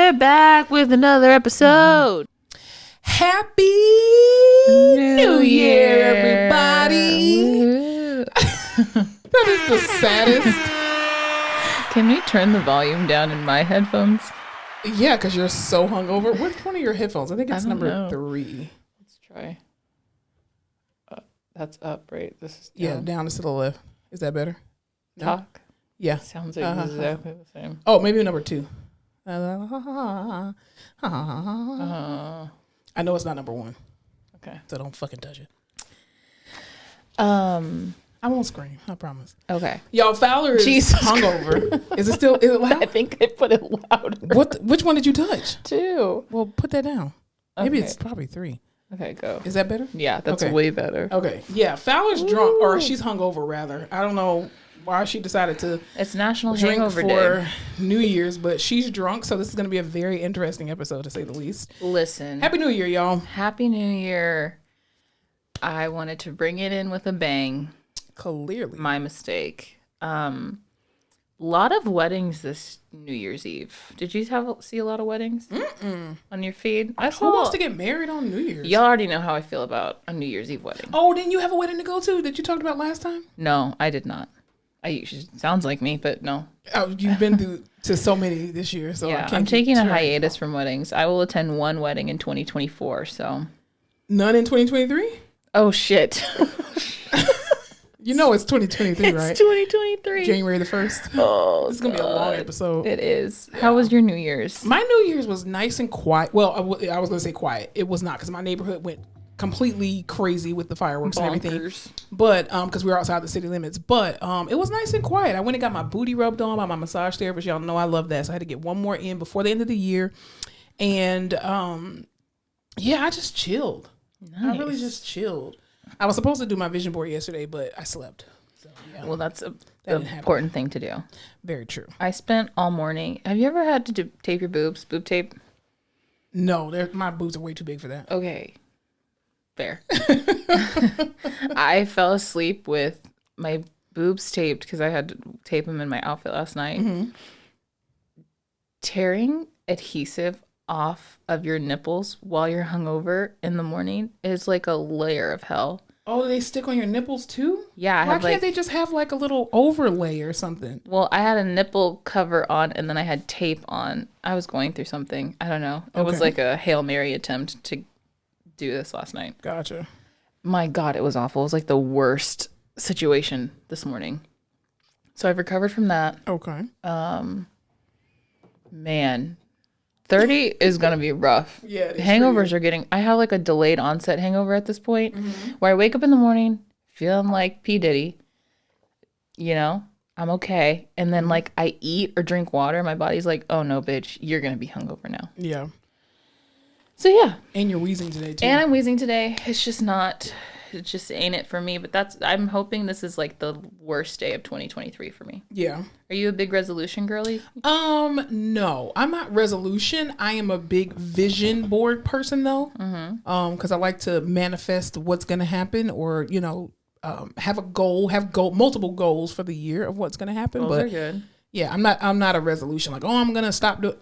we're back with another episode. Happy New Year, everybody. That is the saddest. Can we turn the volume down in my headphones? Yeah, because you're so hungover. Which one of your headphones? I think it's number 3. Let's try. That's up, right? This is down. Yeah, down is to the left. Is that better? No? Talk? Yeah. Sounds like exactly the same. Oh, maybe number 2. I know it's not number 1. Okay. So don't fucking touch it. I won't scream. I promise. Okay. Y'all, Fowler is hungover. Is it loud? I think I put it louder. Which one did you touch? 2. Well, put that down. Maybe Okay. it's probably 3. Okay, go. Is that better? Yeah, that's okay. way better. Okay. Yeah, Fowler's drunk, or she's hungover rather. I don't know why she decided to It's National drink Hangover for Day. New Year's, but she's drunk, so this is going to be a very interesting episode to say the least. Listen. Happy New Year, y'all. Happy New Year. I wanted to bring it in with a bang. Clearly. My mistake. Lot of weddings this New Year's Eve. Did you see a lot of weddings on your feed? Who wants to get married on New Year's? Y'all already know how I feel about a New Year's Eve wedding. Oh, didn't you have a wedding to go to that you talked about last time? No, I did not. Sounds like me, but no. Oh, you've been to so many this year, so yeah, I can't I'm taking a track. hiatus from weddings. I will attend one wedding in 2024, so. None in 2023? Oh, shit. You know it's 2023, right? It's 2023. January the 1st. Oh, It's going to be a long episode. It is. How was your New Year's? My New Year's was nice and quiet. Well, I was going to say quiet. It was not, because my neighborhood went completely crazy with the fireworks and everything. But, because we were outside the city limits. But it was nice and quiet. I went and got my booty rubbed on by my massage therapist. Y'all know I love that. So I had to get one more in before the end of the year. And, yeah, I just chilled. Nice. I really just chilled. I was supposed to do my vision board yesterday, but I slept. So, yeah. Well, that's an important thing to do. Very true. I spent all morning. Have you ever had to tape your boobs? Boob tape? No, my boobs are way too big for that. Okay. Fair. I fell asleep with my boobs taped because I had to tape them in my outfit last night. Mm-hmm. Tearing adhesive off of your nipples while you're hungover in the morning is like a layer of hell. Oh, they stick on your nipples too? Yeah. Why can't they just have like a little overlay or something? Well, I had a nipple cover on and then I had tape on. I was going through something. I don't know. It was like a Hail Mary attempt to do this last night. Gotcha. My God, it was awful. It was like the worst situation this morning. So I've recovered from that. Okay. Man, 30 is going to be rough. Yeah. Hangovers are getting, I have like a delayed onset hangover at this point where I wake up in the morning feeling like P. Diddy, I'm okay. And then like I eat or drink water. My body's like, oh no, bitch, you're going to be hungover now. Yeah. So yeah. And you're wheezing today too. And I'm wheezing today. It just ain't it for me. But I'm hoping this is like the worst day of 2023 for me. Yeah. Are you a big resolution girly? No, I'm not resolution. I am a big vision board person though. Mm-hmm. Because I like to manifest what's going to happen or, have a goal, multiple goals for the year of what's going to happen. Those are good. Yeah, I'm not a resolution like, oh, I'm going to stop doing.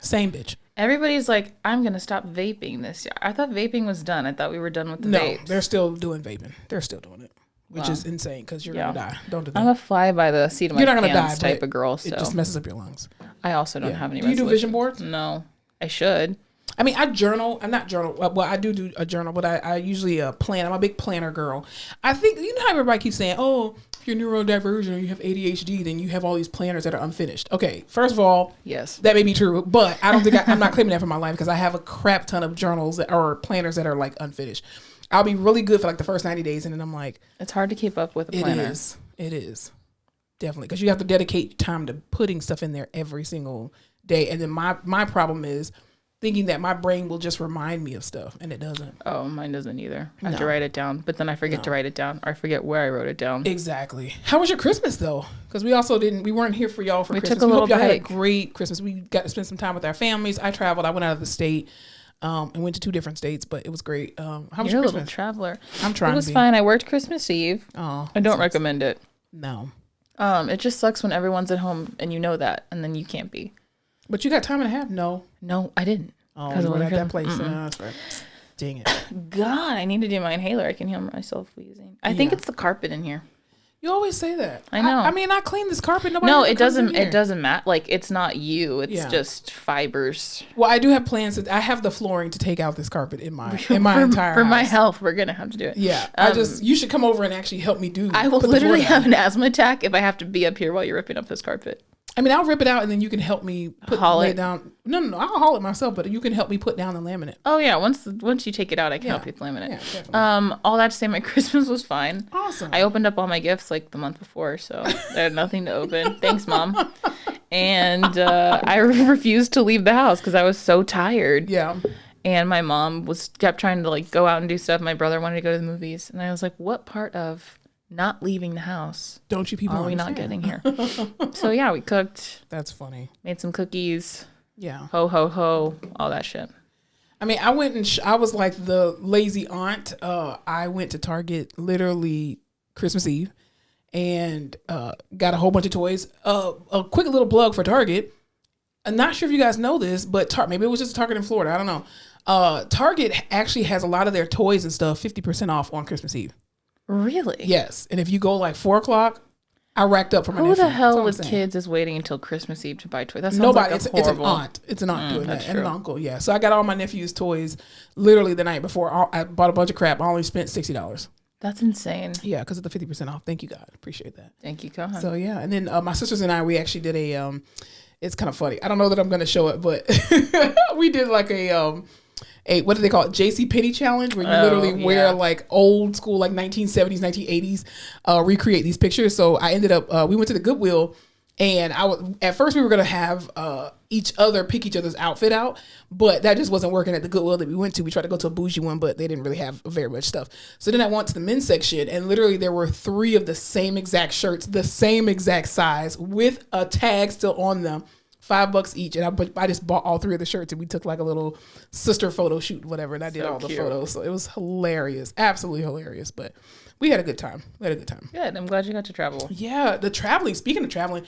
Same bitch. Everybody's like, I'm going to stop vaping this year. I thought vaping was done. I thought we were done with the vapes. No, they're still doing vaping. They're still doing it, which is insane because you're going to die. Don't do that. I'm a fly by the seat of my pants type of girl. So it just messes up your lungs. I also don't have any resolutions. Do you do vision boards? No, I should. I mean, I journal. I'm not journal. Well, I do a journal, but I usually plan. I'm a big planner girl. I think, how everybody keeps saying, oh, if you're neurodivergent or you have ADHD, then you have all these planners that are unfinished. Okay, first of all, yes, that may be true, but I don't think I'm not claiming that for my life because I have a crap ton of journals or planners that are like unfinished. I'll be really good for like the first 90 days, and then I'm like, it's hard to keep up with a planner. It is definitely because you have to dedicate time to putting stuff in there every single day, and then my problem is thinking that my brain will just remind me of stuff, and it doesn't. Oh, mine doesn't either. I have to write it down, but then I forget to write it down, or I forget where I wrote it down. Exactly. How was your Christmas, though? Because we weren't here for y'all for Christmas. Took a little break. Y'all had a break. great Christmas. We got to spend some time with our families. I traveled. I went out of the state and went to 2 different states, but it was great. How was your Christmas? A little traveler. I'm trying to be. It was fine. I worked Christmas Eve. Oh, I don't recommend it. No. It just sucks when everyone's at home and you know that, and then you can't be. But you got time and a half? No, I didn't. Oh, you were at that place. That's right. Dang it. God, I need to do my inhaler. I can hear myself wheezing. I think it's the carpet in here. You always say that. I know. I mean, I clean this carpet. Nobody. No, it doesn't. It doesn't matter. Like, it's not you. It's just fibers. Well, I do have plans. I have the flooring to take out this carpet in my entire house. For my health, we're gonna have to do it. Yeah. You should come over and actually help me do. I will literally have an asthma attack if I have to be up here while you're ripping up this carpet. I mean, I'll rip it out and then you can help me lay it down. No, I'll haul it myself, but you can help me put down the laminate. Oh yeah, once you take it out, I can help you with laminate. Yeah, definitely. All that to say, my Christmas was fine. Awesome. I opened up all my gifts like the month before, so I had nothing to open. Thanks, Mom. And I refused to leave the house because I was so tired. Yeah. And my mom kept trying to like go out and do stuff. My brother wanted to go to the movies, and I was like, "What part of not leaving the house don't you people are we not getting here?" So yeah, we cooked. That's funny. Made some cookies. Yeah. Ho ho ho, all that shit. I mean, I went and I was like the lazy aunt. I went to Target literally Christmas Eve and got a whole bunch of toys. A quick little plug for Target. I'm not sure if you guys know this, but maybe it was just a Target in Florida. I don't know. Target actually has a lot of their toys and stuff 50% off on Christmas Eve. Really? Yes. And if you go like 4:00, I racked up for my nephew. Who the hell with kids is waiting until Christmas Eve to buy toys? That sounds nobody. Like it's an aunt. It's an aunt doing that. And an uncle. Yeah. So I got all my nephew's toys literally the night before. I bought a bunch of crap. I only spent $60. That's insane. Yeah, because of the 50% off. Thank you, God. Appreciate that. Thank you, God. So yeah, and then my sisters and I, we actually did a. It's kind of funny. I don't know that I'm going to show it, but we did like a what do they call it? JC Penney challenge, where you literally wear like old school, like 1970s, 1980s, recreate these pictures. So I ended up, we went to the Goodwill, and at first we were going to have each other pick each other's outfit out, but that just wasn't working at the Goodwill that we went to. We tried to go to a bougie one, but they didn't really have very much stuff. So then I went to the men's section, and literally there were 3 of the same exact shirts, the same exact size, with a tag still on them. $5 each, and I just bought all 3 of the shirts, and we took like a little sister photo shoot, whatever, and I did all the photos. So it was hilarious, absolutely hilarious. But we had a good time. Good. I'm glad you got to travel. Yeah, the traveling. Speaking of traveling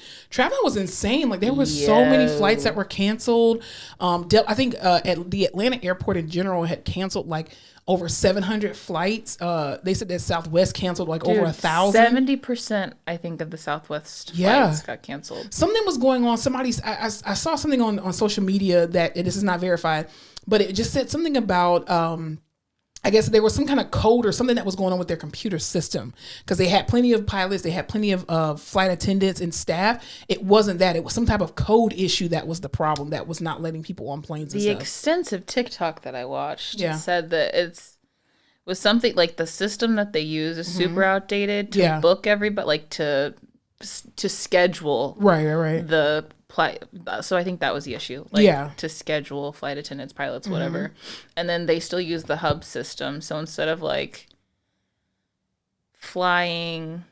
was insane. Like there were so many flights that were canceled. I think at the Atlanta airport in general had canceled like over 700 flights. They said that Southwest canceled like over 1,000. 70%, I think, of the Southwest flights got canceled. Something was going on. I saw something on social media that this is not verified, but it just said something about I guess there was some kind of code or something that was going on with their computer system, because they had plenty of pilots, they had plenty of flight attendants and staff. It wasn't that. It was some type of code issue that was the problem, that was not letting people on planes and stuff. The extensive TikTok that I watched said that was something like the system that they use is super outdated to book everybody, like to schedule right the flight. So I think that was the issue, like to schedule flight attendants, pilots, whatever. And then they still use the hub system. So instead of like flying,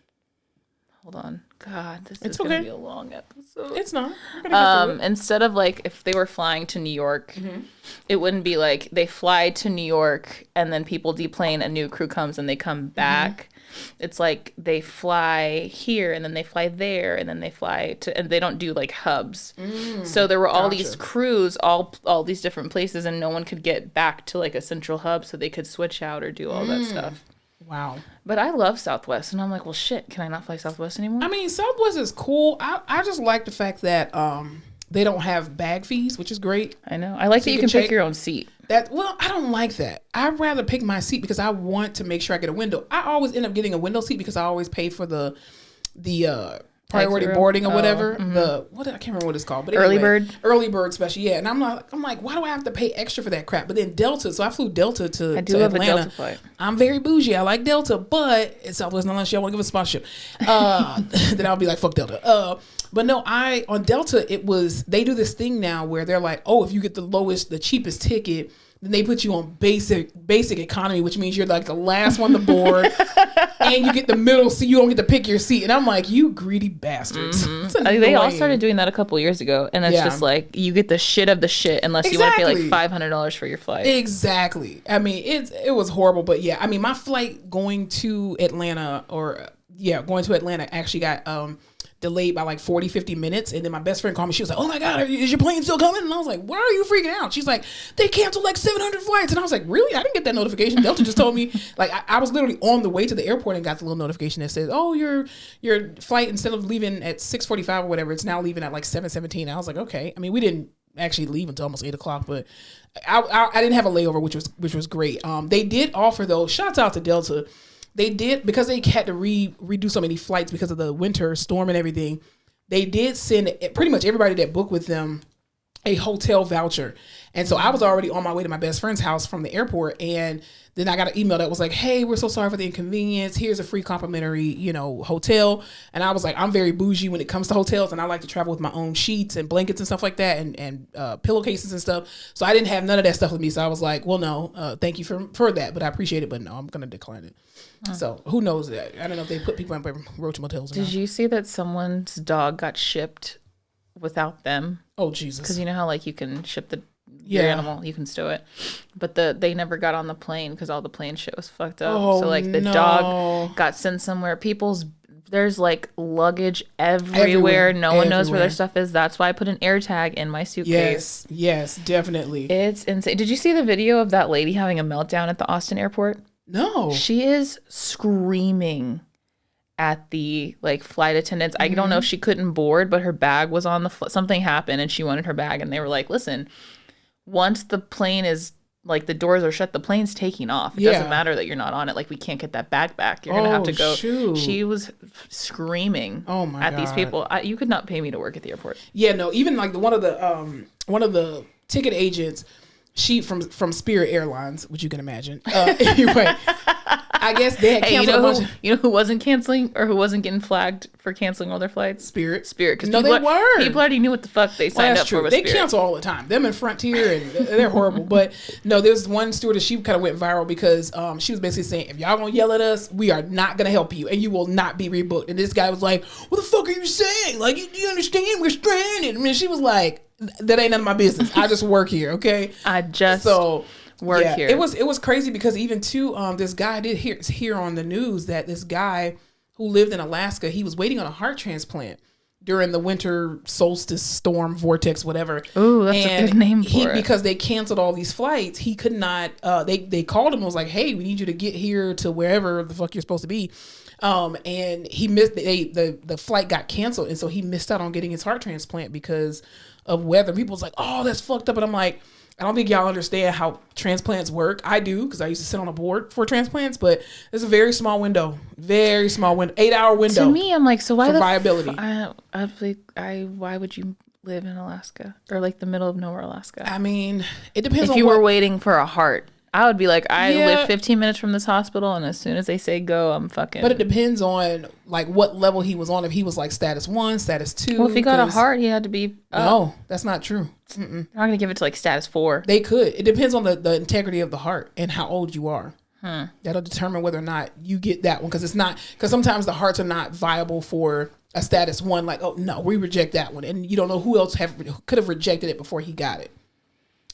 hold on, God, this is gonna be a long episode. It's not. Instead of like if they were flying to New York, it wouldn't be like they fly to New York and then people deplane, a new crew comes and they come back. It's like they fly here and then they fly there and then they fly to, and they don't do like hubs. So there were all these crews, all these different places, and no one could get back to like a central hub so they could switch out or do all that stuff. Wow. But I love Southwest, and I'm like, well, shit, can I not fly Southwest anymore? I mean, Southwest is cool. I just like the fact that they don't have bag fees, which is great. I know. I like that you can pick your own seat. I don't like that. I'd rather pick my seat because I want to make sure I get a window. I always end up getting a window seat because I always pay for the priority boarding or whatever. I can't remember what it's called, but anyway, early bird special. Yeah, and I'm like, why do I have to pay extra for that crap? But then Delta, so I flew Delta to love Atlanta. A Delta flight. I'm very bougie. I like Delta, but it's Southwest, unless y'all want to give a sponsorship. Then I'll be like, fuck Delta. But no, on Delta, they do this thing now where they're like, oh, if you get the cheapest ticket, then they put you on basic economy, which means you're like the last one to board, and you get the middle seat. You don't get to pick your seat, and I'm like, you greedy bastards. They all started doing that a couple years ago, and it's just like you get the shit of the shit unless you want to pay like $500 for your flight. Exactly. I mean, it was horrible, but yeah, I mean, my flight going to Atlanta actually got delayed by like 40, 50 minutes. And then my best friend called me. She was like, oh my God, is your plane still coming? And I was like, why are you freaking out? She's like, they canceled like 700 flights. And I was like, really? I didn't get that notification. Delta just told me. Like, I was literally on the way to the airport and got the little notification that says, oh, your flight, instead of leaving at 6:45 or whatever, it's now leaving at like 7:17. I was like, okay. I mean, we didn't actually leave until almost 8 o'clock, but I didn't have a layover, which was great. They did offer, though, shouts out to Delta. They did, because they had to redo so many flights because of the winter storm and everything. They did send pretty much everybody that booked with them a hotel voucher. And so I was already on my way to my best friend's house from the airport. And then I got an email that was like, hey, we're so sorry for the inconvenience. Here's a free complimentary, hotel. And I was like, I'm very bougie when it comes to hotels. And I like to travel with my own sheets and blankets and stuff like that, and pillowcases and stuff. So I didn't have none of that stuff with me. So I was like, well, no, thank you for that. But I appreciate it. But no, I'm going to decline it. So who knows that? I don't know if they put people in roach motels. Did you see that someone's dog got shipped without them? Oh, Jesus. Because you know how like you can ship your animal, you can stow it, but they never got on the plane because all the plane shit was fucked up. So like the dog got sent somewhere. There's like luggage everywhere. No one knows where their stuff is. That's why I put an air tag in my suitcase. Yes, definitely. It's insane. Did you see the video of that lady having a meltdown at the Austin airport? No. She is screaming at the like flight attendants. I don't know if she couldn't board, but her bag was on something happened and she wanted her bag, and they were like, listen, once the plane is like the doors are shut, the plane's taking off. It doesn't matter that you're not on it. Like, we can't get that bag back. You're gonna have to go. Shoot. She was screaming at these people. You could not pay me to work at the airport. Yeah, no. Even like one of the ticket agents, she from Spirit Airlines, which you can imagine. Anyway, I guess they had canceled you know who wasn't canceling or who wasn't getting flagged for canceling all their flights? Spirit. Because they were. People already knew what the fuck they signed up for with Spirit. They cancel all the time. Them and Frontier, and they're horrible. But no, there's one stewardess, she kind of went viral because she was basically saying, if y'all gonna yell at us, we are not gonna help you and you will not be rebooked. And this guy was like, what the fuck are you saying? Like, you understand? We're stranded. I mean, she was like, that ain't none of my business. I just work here, okay? Work here. It was crazy because even too, this guy did hear on the news that this guy who lived in Alaska, he was waiting on a heart transplant during the winter solstice storm vortex, whatever. Ooh, that's a good name for it. Because they canceled all these flights, he could not. They called him and was like, "Hey, we need you to get here to wherever the fuck you're supposed to be." And he missed the flight got canceled, and so he missed out on getting his heart transplant because of weather. People was like, "Oh, that's fucked up," and I'm like, I don't think y'all understand how transplants work. I do, because I used to sit on a board for transplants, but it's a very small window, 8-hour window. To me, I'm like, so why for viability? Why would you live in Alaska or like the middle of nowhere, Alaska? I mean, it depends. If you were waiting for a heart, I would be like, I live 15 minutes from this hospital, and as soon as they say go, I'm fucking. But it depends on like what level he was on. If he was like status 1, status 2. Well, if he got a heart, he had to be up. No, that's not true. They're not gonna give it to like status 4. They could. It depends on the integrity of the heart and how old you are. That'll determine whether or not you get that one, because sometimes the hearts are not viable for a status 1. Like, oh no, we reject that one, and you don't know who else could have rejected it before he got it.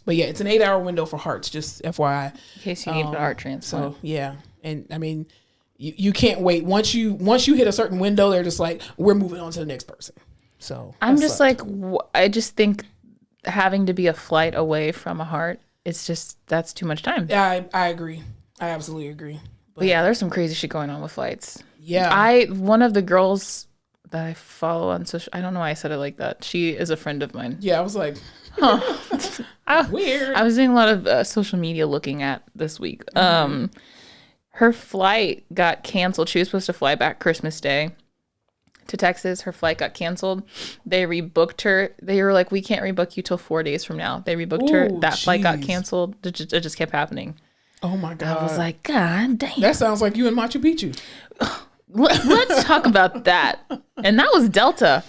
But yeah, it's an 8-hour window for hearts, just FYI. In case you need a heart transplant. So yeah, and I mean, you can't wait. Once you hit a certain window, they're just like, we're moving on to the next person. So I'm just like, I just think having to be a flight away from a heart, that's too much time. Yeah, I agree. I absolutely agree. But yeah, there's some crazy shit going on with flights. Yeah. One of the girls that I follow on social, I don't know why I said it like that. She is a friend of mine. Yeah, I was like, weird. I was doing a lot of social media looking at this week. Her flight got canceled. She was supposed to fly back Christmas Day to Texas. Her flight got canceled. They rebooked her. They were like, we can't rebook you till 4 days from now. They rebooked her. That flight got canceled. It just kept happening. Oh my God. I was like, God damn. That sounds like you in Machu Picchu. Let's talk about that. And that was Delta.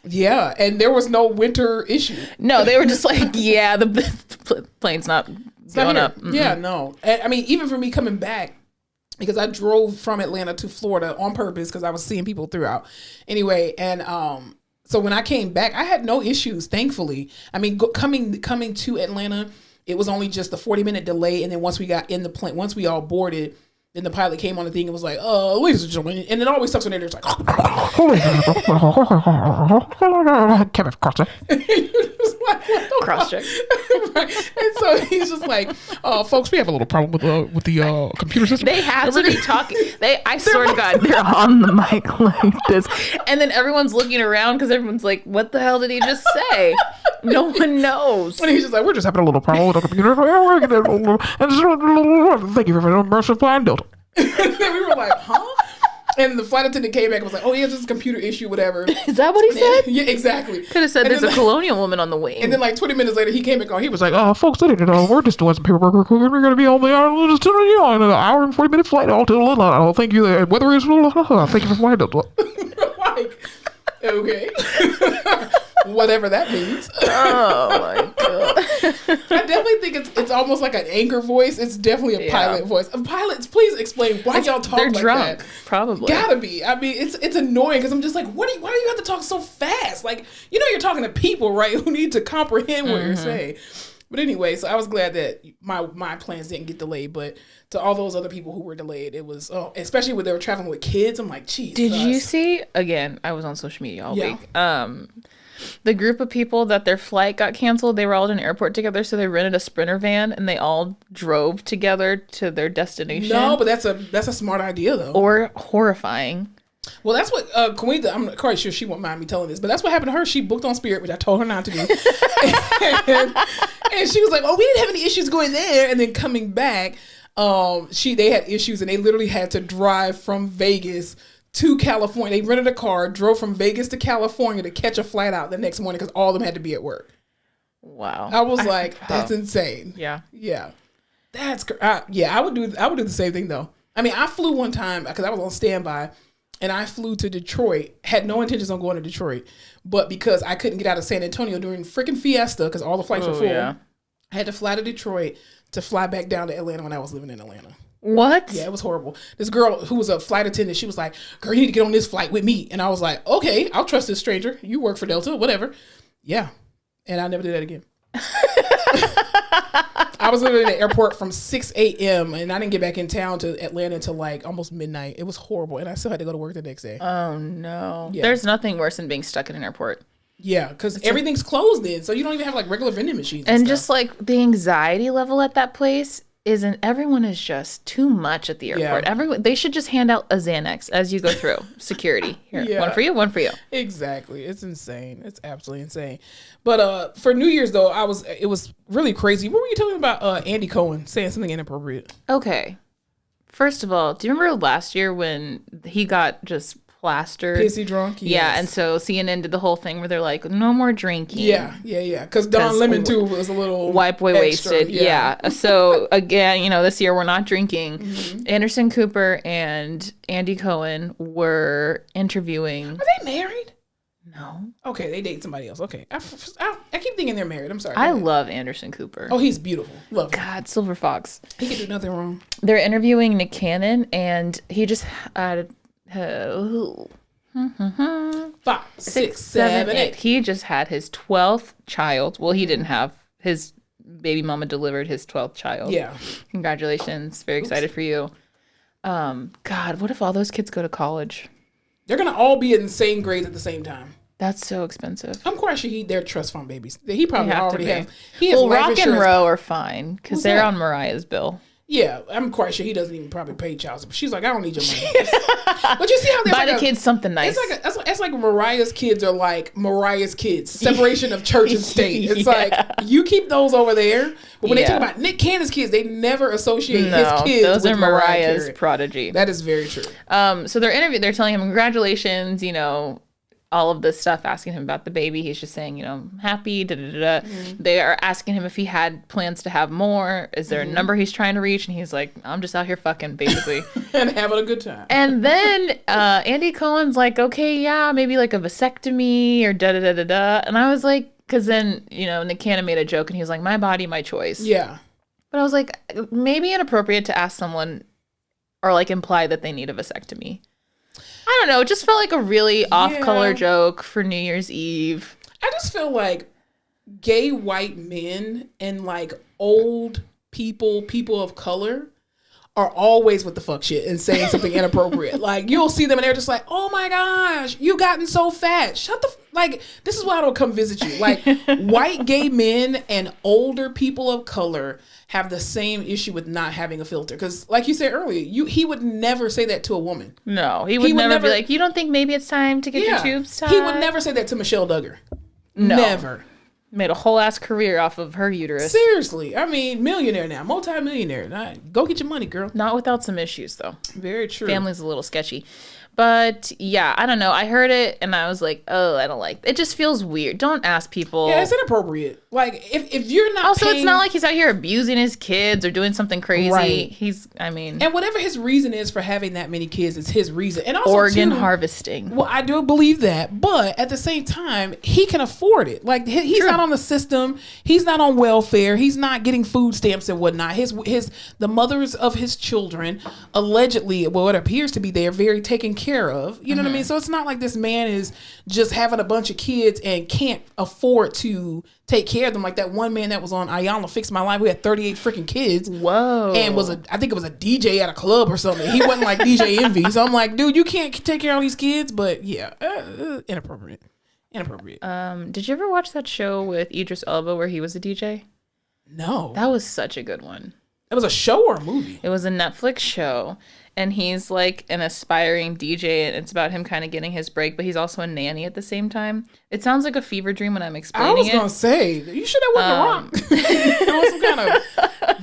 Yeah, and there was no winter issue. No, they were just like, yeah, the plane's not going up. Mm-mm. Yeah, no. I mean, even for me coming back, because I drove from Atlanta to Florida on purpose because I was seeing people throughout. Anyway, and so when I came back, I had no issues, thankfully. I mean, coming to Atlanta, it was only just a 40-minute delay, and then once we got in the plane, once we all boarded, Then the pilot came on the thing and was like, ladies and gentlemen, and it always sucks when they're just like, Kevin Cross-check. Cross-check. Right. And so he's just like, folks, we have a little problem with the computer system. They have to be talking. I swear to God, they're on the mic like this. And then everyone's looking around because everyone's like, what the hell did he just say? No one knows. And he's just like, we're just having a little problem with the computer. Thank you for the flying Delta. And then we were like, huh? And the flight attendant came back and was like, oh, yeah, just a computer issue, whatever. Is that what he said? Yeah, exactly. Could have said there's a colonial woman on the wing. And then like 20 minutes later, he came back on. He was like, folks, we're just doing some paperwork. We're going to be on the in an hour and 40-minute flight. Thank you. The weather is, thank you for flying. Like, okay. Whatever that means. Oh my God. I definitely think it's almost like an anchor voice. It's definitely a pilot voice. Pilots, please explain why y'all talk like drunk, that. Probably. Gotta be. I mean, it's annoying because I'm just like, why do you have to talk so fast? Like, you're talking to people, right, who need to comprehend what you're saying. But anyway, so I was glad that my plans didn't get delayed. But to all those other people who were delayed, it was, especially when they were traveling with kids, I'm like, geez. Did you see, again, I was on social media all week. The group of people that their flight got canceled, they were all at an airport together, so they rented a Sprinter van and they all drove together to their destination. No, but that's a smart idea though. Or horrifying. Well, that's what Kawita, I'm quite sure she won't mind me telling this, but that's what happened to her. She booked on Spirit, which I told her not to do. and she was like, "Oh, we didn't have any issues going there." And then coming back, they had issues, and they literally had to drive from Vegas to California. They rented a car, drove from Vegas to California to catch a flight out the next morning because all of them had to be at work. Wow. I was like, that's insane. Yeah. Yeah. That's yeah, I would do the same thing though. I mean, I flew one time because I was on standby and I flew to Detroit, had no intentions on going to Detroit, but because I couldn't get out of San Antonio during freaking Fiesta because all the flights were full, I had to fly to Detroit to fly back down to Atlanta when I was living in Atlanta. What? Yeah, it was horrible. This girl who was a flight attendant, she was like, girl, you need to get on this flight with me. And I was like, okay, I'll trust this stranger. You work for Delta, whatever. Yeah. And I never did that again. I was literally in the airport from 6 a.m. and I didn't get back in town to Atlanta until like almost midnight. It was horrible. And I still had to go to work the next day. Oh, no. Yeah. There's nothing worse than being stuck in an airport. Yeah, because everything's closed then. So you don't even have like regular vending machines. And just like the anxiety level at that place everyone is just too much at the airport. Yeah. They should just hand out a Xanax as you go through security. Here, one for you. Exactly. It's insane. It's absolutely insane. But for New Year's though, it was really crazy. What were you telling me about Andy Cohen saying something inappropriate? Okay. First of all, do you remember last year when he got just plastered? Pissy drunk? Yes. Yeah, and so CNN did the whole thing where they're like, no more drinking. Yeah. Because Don Lemon too was a little wipe way wasted. Yeah. So again, this year we're not drinking. Mm-hmm. Anderson Cooper and Andy Cohen were interviewing. Are they married? No. Okay, they date somebody else. Okay. I keep thinking they're married. I'm sorry. I love Anderson Cooper. Oh, he's beautiful. Love him. God, Silver Fox. He can do nothing wrong. They're interviewing Nick Cannon, and he just had 5, 6, 7, 8. He just had his 12th child. Well, he didn't have his baby mama delivered his 12th child. Yeah. Congratulations. Very excited for you. God, what if all those kids go to college? They're going to all be in the same grades at the same time. That's so expensive. I'm quite sure they're trust fund babies. He probably already has. Well, Rock and Row are fine because they're on Mariah's bill. Yeah, I'm quite sure he doesn't even probably pay child support. She's like, I don't need your money. But you see how they buy the kids something nice. It's like Mariah's kids are like Mariah's kids. Separation of church and state. It's like you keep those over there. But when they talk about Nick Cannon's kids, they never associate his kids those with are Mariah's prodigy. That is very true. So they're telling him congratulations, all of this stuff, asking him about the baby. He's just saying, happy, Mm-hmm. They are asking him if he had plans to have more. Is there a number he's trying to reach? And he's like, I'm just out here fucking, basically. And having a good time. And then Andy Cohen's like, okay, yeah, maybe like a vasectomy or da-da-da-da-da. And I was like, because then, Nick Cannon made a joke and he was like, my body, my choice. Yeah. But I was like, maybe inappropriate to ask someone or like imply that they need a vasectomy. I don't know. It just felt like a really off-color joke for New Year's Eve. I just feel like gay white men and like old people of color are always with the fuck shit and saying something inappropriate. Like, you'll see them and they're just like, oh my gosh, you gotten so fat. Shut the like, this is why I don't come visit you. Like, white gay men and older people of color have the same issue with not having a filter. Because, like you said earlier, he would never say that to a woman. No, he would never be like, you don't think maybe it's time to get your tubes tied? He would never say that to Michelle Duggar. No. Never. Made a whole ass career off of her uterus. Seriously. I mean, millionaire now. Multi-millionaire. Go get your money, girl. Not without some issues, though. Very true. Family's a little sketchy. But yeah, I don't know. I heard it and I was like, oh, I don't like it. It just feels weird. Don't ask people. Yeah, it's inappropriate. Like, if you're not also, it's not like he's out here abusing his kids or doing something crazy. Right. And whatever his reason is for having that many kids, it's his reason. And also, organ harvesting. Well, I do believe that. But at the same time, he can afford it. Like, he's not on the system. He's not on welfare. He's not getting food stamps and whatnot. The mothers of his children, allegedly, well, it appears to be, they are very taken care of. You know what I mean? So it's not like this man is just having a bunch of kids and can't afford to take care of them, like that one man that was on Ayanna Fix My Life who had 38 freaking kids. Whoa. And I think it was a DJ at a club or something. He wasn't like DJ Envy. So I'm like, dude, you can't take care of all these kids. But yeah, inappropriate. Did you ever watch that show with Idris Elba where he was a DJ? No. That was such a good one. It was a show or a movie? It was a Netflix show. And he's like an aspiring DJ, and it's about him kind of getting his break, but he's also a nanny at the same time. It sounds like a fever dream when I'm explaining it. I was going to say, you should have won The Rock. It was some kind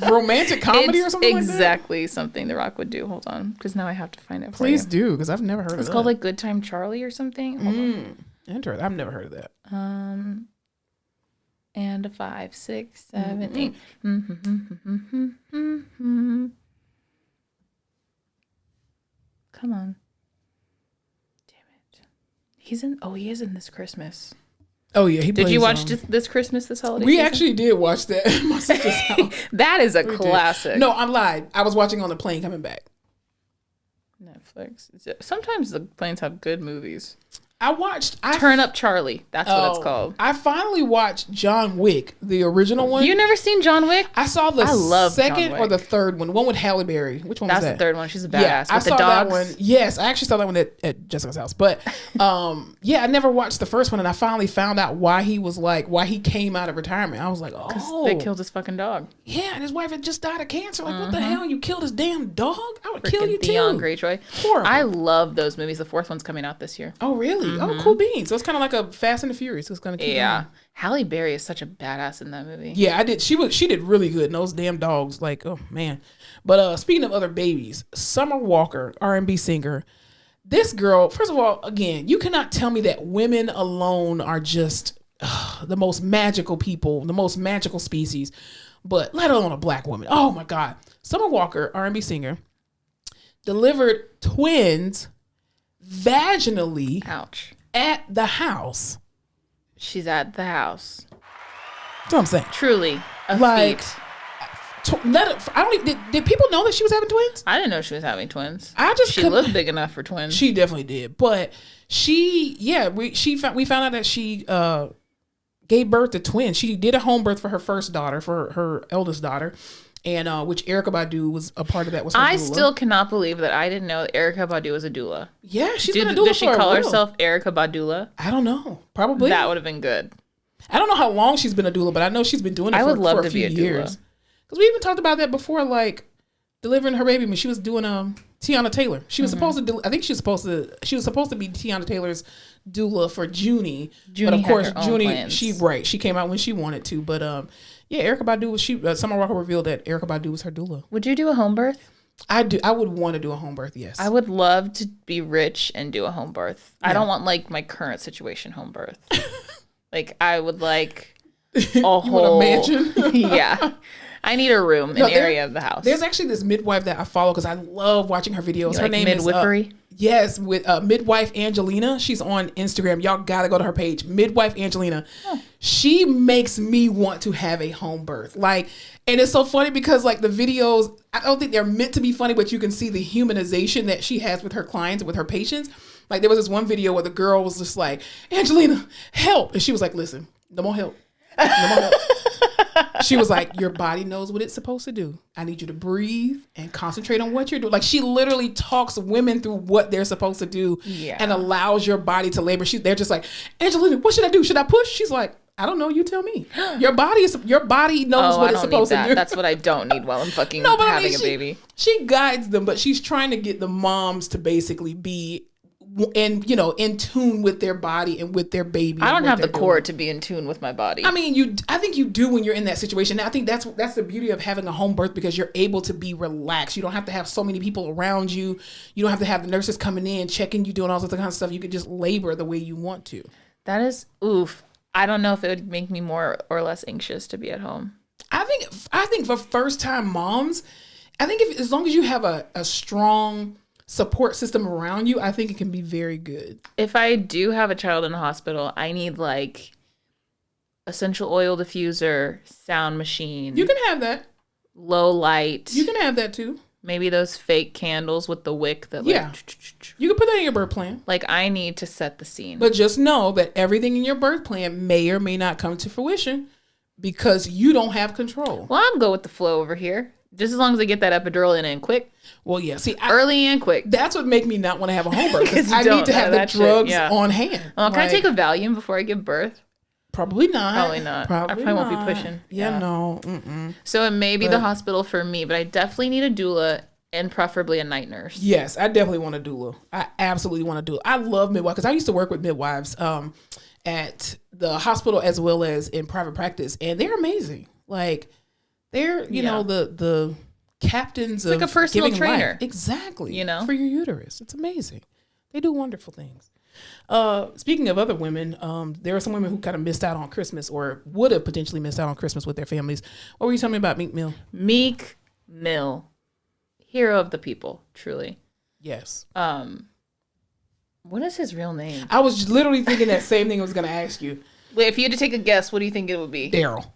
of romantic comedy or something like that? Exactly something The Rock would do. Hold on, because now I have to find it for you. Please do, because I've never heard of that. It's called like Good Time Charlie or something. Hold on. Interesting. I've never heard of that. And a 5, 6, 7, 8. Come on. Damn it. He is in This Christmas. Oh, yeah. Did you watch This Christmas this holiday We season? actually did watch that at my sister's house. That is a classic. Did. No, I'm lied. I was watching on the plane coming back. Netflix. Sometimes the planes have good movies. Turn Up Charlie. That's what it's called. I finally watched John Wick, the original one. You never seen John Wick? I saw the second or the third one. One with Halle Berry. Which one was that? That's the third one. She's a badass. Yeah, with the dogs. That one. Yes, I actually saw that one at Jessica's house. But yeah, I never watched the first one, and I finally found out why he came out of retirement. I was like, oh. Because they killed his fucking dog. Yeah, and his wife had just died of cancer. Like, what the hell? You killed his damn dog? I would kill you too. Theon Greyjoy. Horrible. I love those movies. The fourth one's coming out this year. Oh, really? Oh, cool beans. So it's kind of like a Fast and the Furious. It's going to keep going. Halle Berry is such a badass in that movie. Yeah, I did. She did really good. And those damn dogs, like, oh man. But speaking of other babies, Summer Walker, R&B singer. This girl, first of all, again, you cannot tell me that women alone are just the most magical people, the most magical species, but let alone a black woman. Oh my God. Summer Walker, R&B singer, delivered twins vaginally. Ouch. At the house. She's at the house. That's what I'm saying. Truly a feat. Did people know that she was having twins? I didn't know she was having twins. She looked big enough for twins. She definitely did. But we found out that she gave birth to twins. She did a home birth for her first daughter, for her eldest daughter. And which Erykah Badu was a part of that. Was her doula. Still cannot believe that I didn't know that Erykah Badu was a doula. Yeah, she's been a doula. Does she call herself Erykah Badula? I don't know. Probably. That would have been good. I don't know how long she's been a doula, but I know she's been doing it for a few years. Because we even talked about that before, like delivering her baby when she was doing Tiana Taylor. She was supposed to. I think she was supposed to be Tiana Taylor's doula for Junie. But of course, Junie, she came out when she wanted to, but yeah, Erykah Badu Summer Walker revealed that Erykah Badu was her doula. Would you do a home birth? I would want to do a home birth, yes. I would love to be rich and do a home birth. Yeah. I don't want like my current situation home birth. Like I would like a whole mansion. Yeah. I need a room, an area of the house. There's actually this midwife that I follow because I love watching her videos. Her name midwifery? Is yes, with Midwife Angelina. She's on Instagram. Y'all gotta go to her page, Midwife Angelina. Oh. She makes me want to have a home birth. Like, and it's so funny because like the videos, I don't think they're meant to be funny, but you can see the humanization that she has with her clients, with her patients. Like there was this one video where the girl was just like, Angelina, help. And she was like, listen, no more help. No more help. She was like, your body knows what it's supposed to do. I need you to breathe and concentrate on what you're doing. Like, she literally talks women through what they're supposed to do and allows your body to labor. They're just like, Angelina, what should I do? Should I push? She's like, I don't know. You tell me. Your body knows what it's supposed to do. That's what I don't need while I'm fucking having a baby. She guides them, but she's trying to get the moms to basically be in tune with their body and with their baby. I don't have the core to be in tune with my body. I mean, I think you do when you're in that situation. I think that's the beauty of having a home birth, because you're able to be relaxed. You don't have to have so many people around you. You don't have to have the nurses coming in, checking you, doing all sorts of kind of stuff. You could just labor the way you want to. That is oof. I don't know if it would make me more or less anxious to be at home. I think for first time moms, I think as long as you have a strong support system around you, I think it can be very good. If I do have a child in the hospital, I need like essential oil diffuser, sound machine. You can have that. Low light. You can have that too. Maybe those fake candles with the wick that you can put that in your birth plan. Like, I need to set the scene. But just know that everything in your birth plan may or may not come to fruition because you don't have control. Well, I'm go with the flow over here. Just as long as I get that epidural in and quick. Well, yeah. See, early and quick. That's what make me not want to have a home birth. Because I need to have the drugs on hand. Can I take a Valium before I give birth? Probably not. Probably not. I probably won't be pushing. Yeah, no. Mm-mm. So it may be the hospital for me, but I definitely need a doula and preferably a night nurse. Yes, I definitely want a doula. I absolutely want a doula. I love midwives because I used to work with midwives at the hospital as well as in private practice, and they're amazing. Like, they're the captains of like a personal trainer. Life. Exactly. For your uterus. It's amazing. They do wonderful things. Speaking of other women, there are some women who kind of missed out on Christmas or would have potentially missed out on Christmas with their families. What were you telling me about Meek Mill? Meek Mill. Hero of the people, truly. Yes. What is his real name? I was literally thinking that same thing I was going to ask you. Wait, if you had to take a guess, what do you think it would be? Daryl.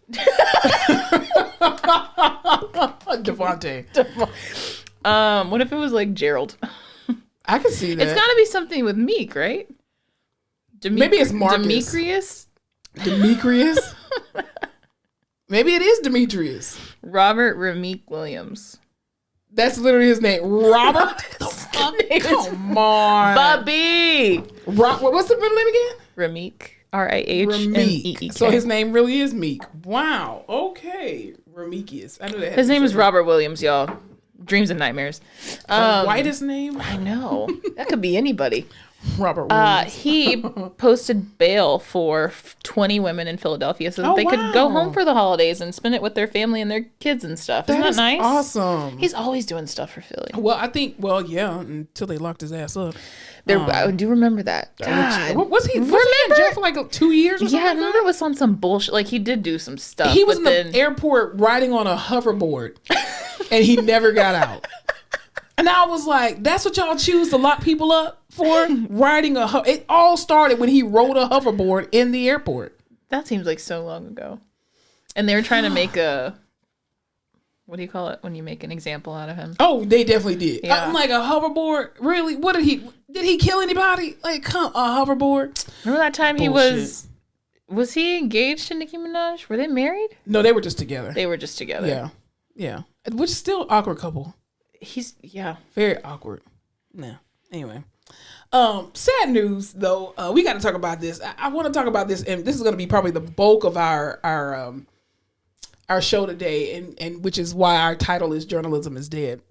Devontae. What if it was like Gerald? I can see that. It's got to be something with Meek, right? Maybe it's Marcus. Demetrius? Maybe it is Demetrius. Robert Rameek Williams. That's literally his name. Robert? Come on. Bobby. What's the middle name again? Rameek. R-I-H-M-E-E-K. So his name really is Meek. Wow. Okay. Rameekius. I knew that. His name is Robert Williams, y'all. Dreams and nightmares. The whitest name? I know. That could be anybody. Robert Williams. He posted bail for 20 women in Philadelphia so that they could go home for the holidays and spend it with their family and their kids and stuff. Isn't that nice? Awesome. He's always doing stuff for Philly. Well, I think, until they locked his ass up. I do remember that. God. Was he in jail for like 2 years or something? Yeah, I remember it was on some bullshit. Like, he did do some stuff. He was in the airport riding on a hoverboard and he never got out. And I was like, that's what y'all choose to lock people up for? Riding it all started when he rode a hoverboard in the airport. That seems like so long ago. And they were trying to make what do you call it when you make an example out of him? Oh, they definitely did. Yeah. I'm like, a hoverboard? Really? What did he kill anybody? Like, a hoverboard? Remember that time was he engaged to Nicki Minaj? Were they married? No, they were just together. Yeah. Yeah. Which is still awkward couple. Very awkward. Yeah. Anyway. Sad news though. We got to talk about this. I want to talk about this, and this is going to be probably the bulk of our show today, and which is why our title is Journalism is Dead.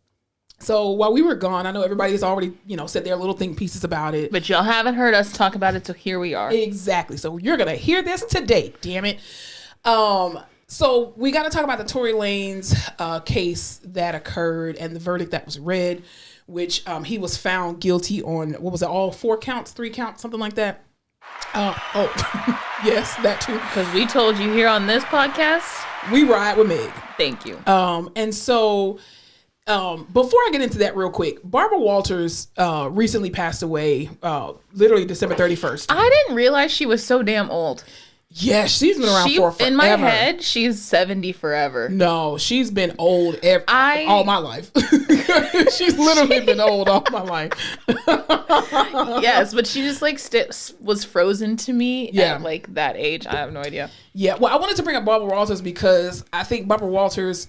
So while we were gone, I know everybody's already, said their little think pieces about it. But y'all haven't heard us talk about it, so here we are. Exactly. So you're going to hear this today, damn it. So we got to talk about the Tory Lanez case that occurred and the verdict that was read, which he was found guilty on, what was it, all 4 counts, 3 counts, something like that. Yes, that too. Because we told you here on this podcast, we ride with Meg. Thank you. And so before I get into that real quick, Barbara Walters recently passed away, literally December 31st. I didn't realize she was so damn old. Yeah, she's been around for forever. In my head, she's 70 forever. No, she's been old all my life. She's literally been old all my life. Yes, but she just like was frozen to me at like that age. I have no idea. Yeah, well, I wanted to bring up Barbara Walters because I think Barbara Walters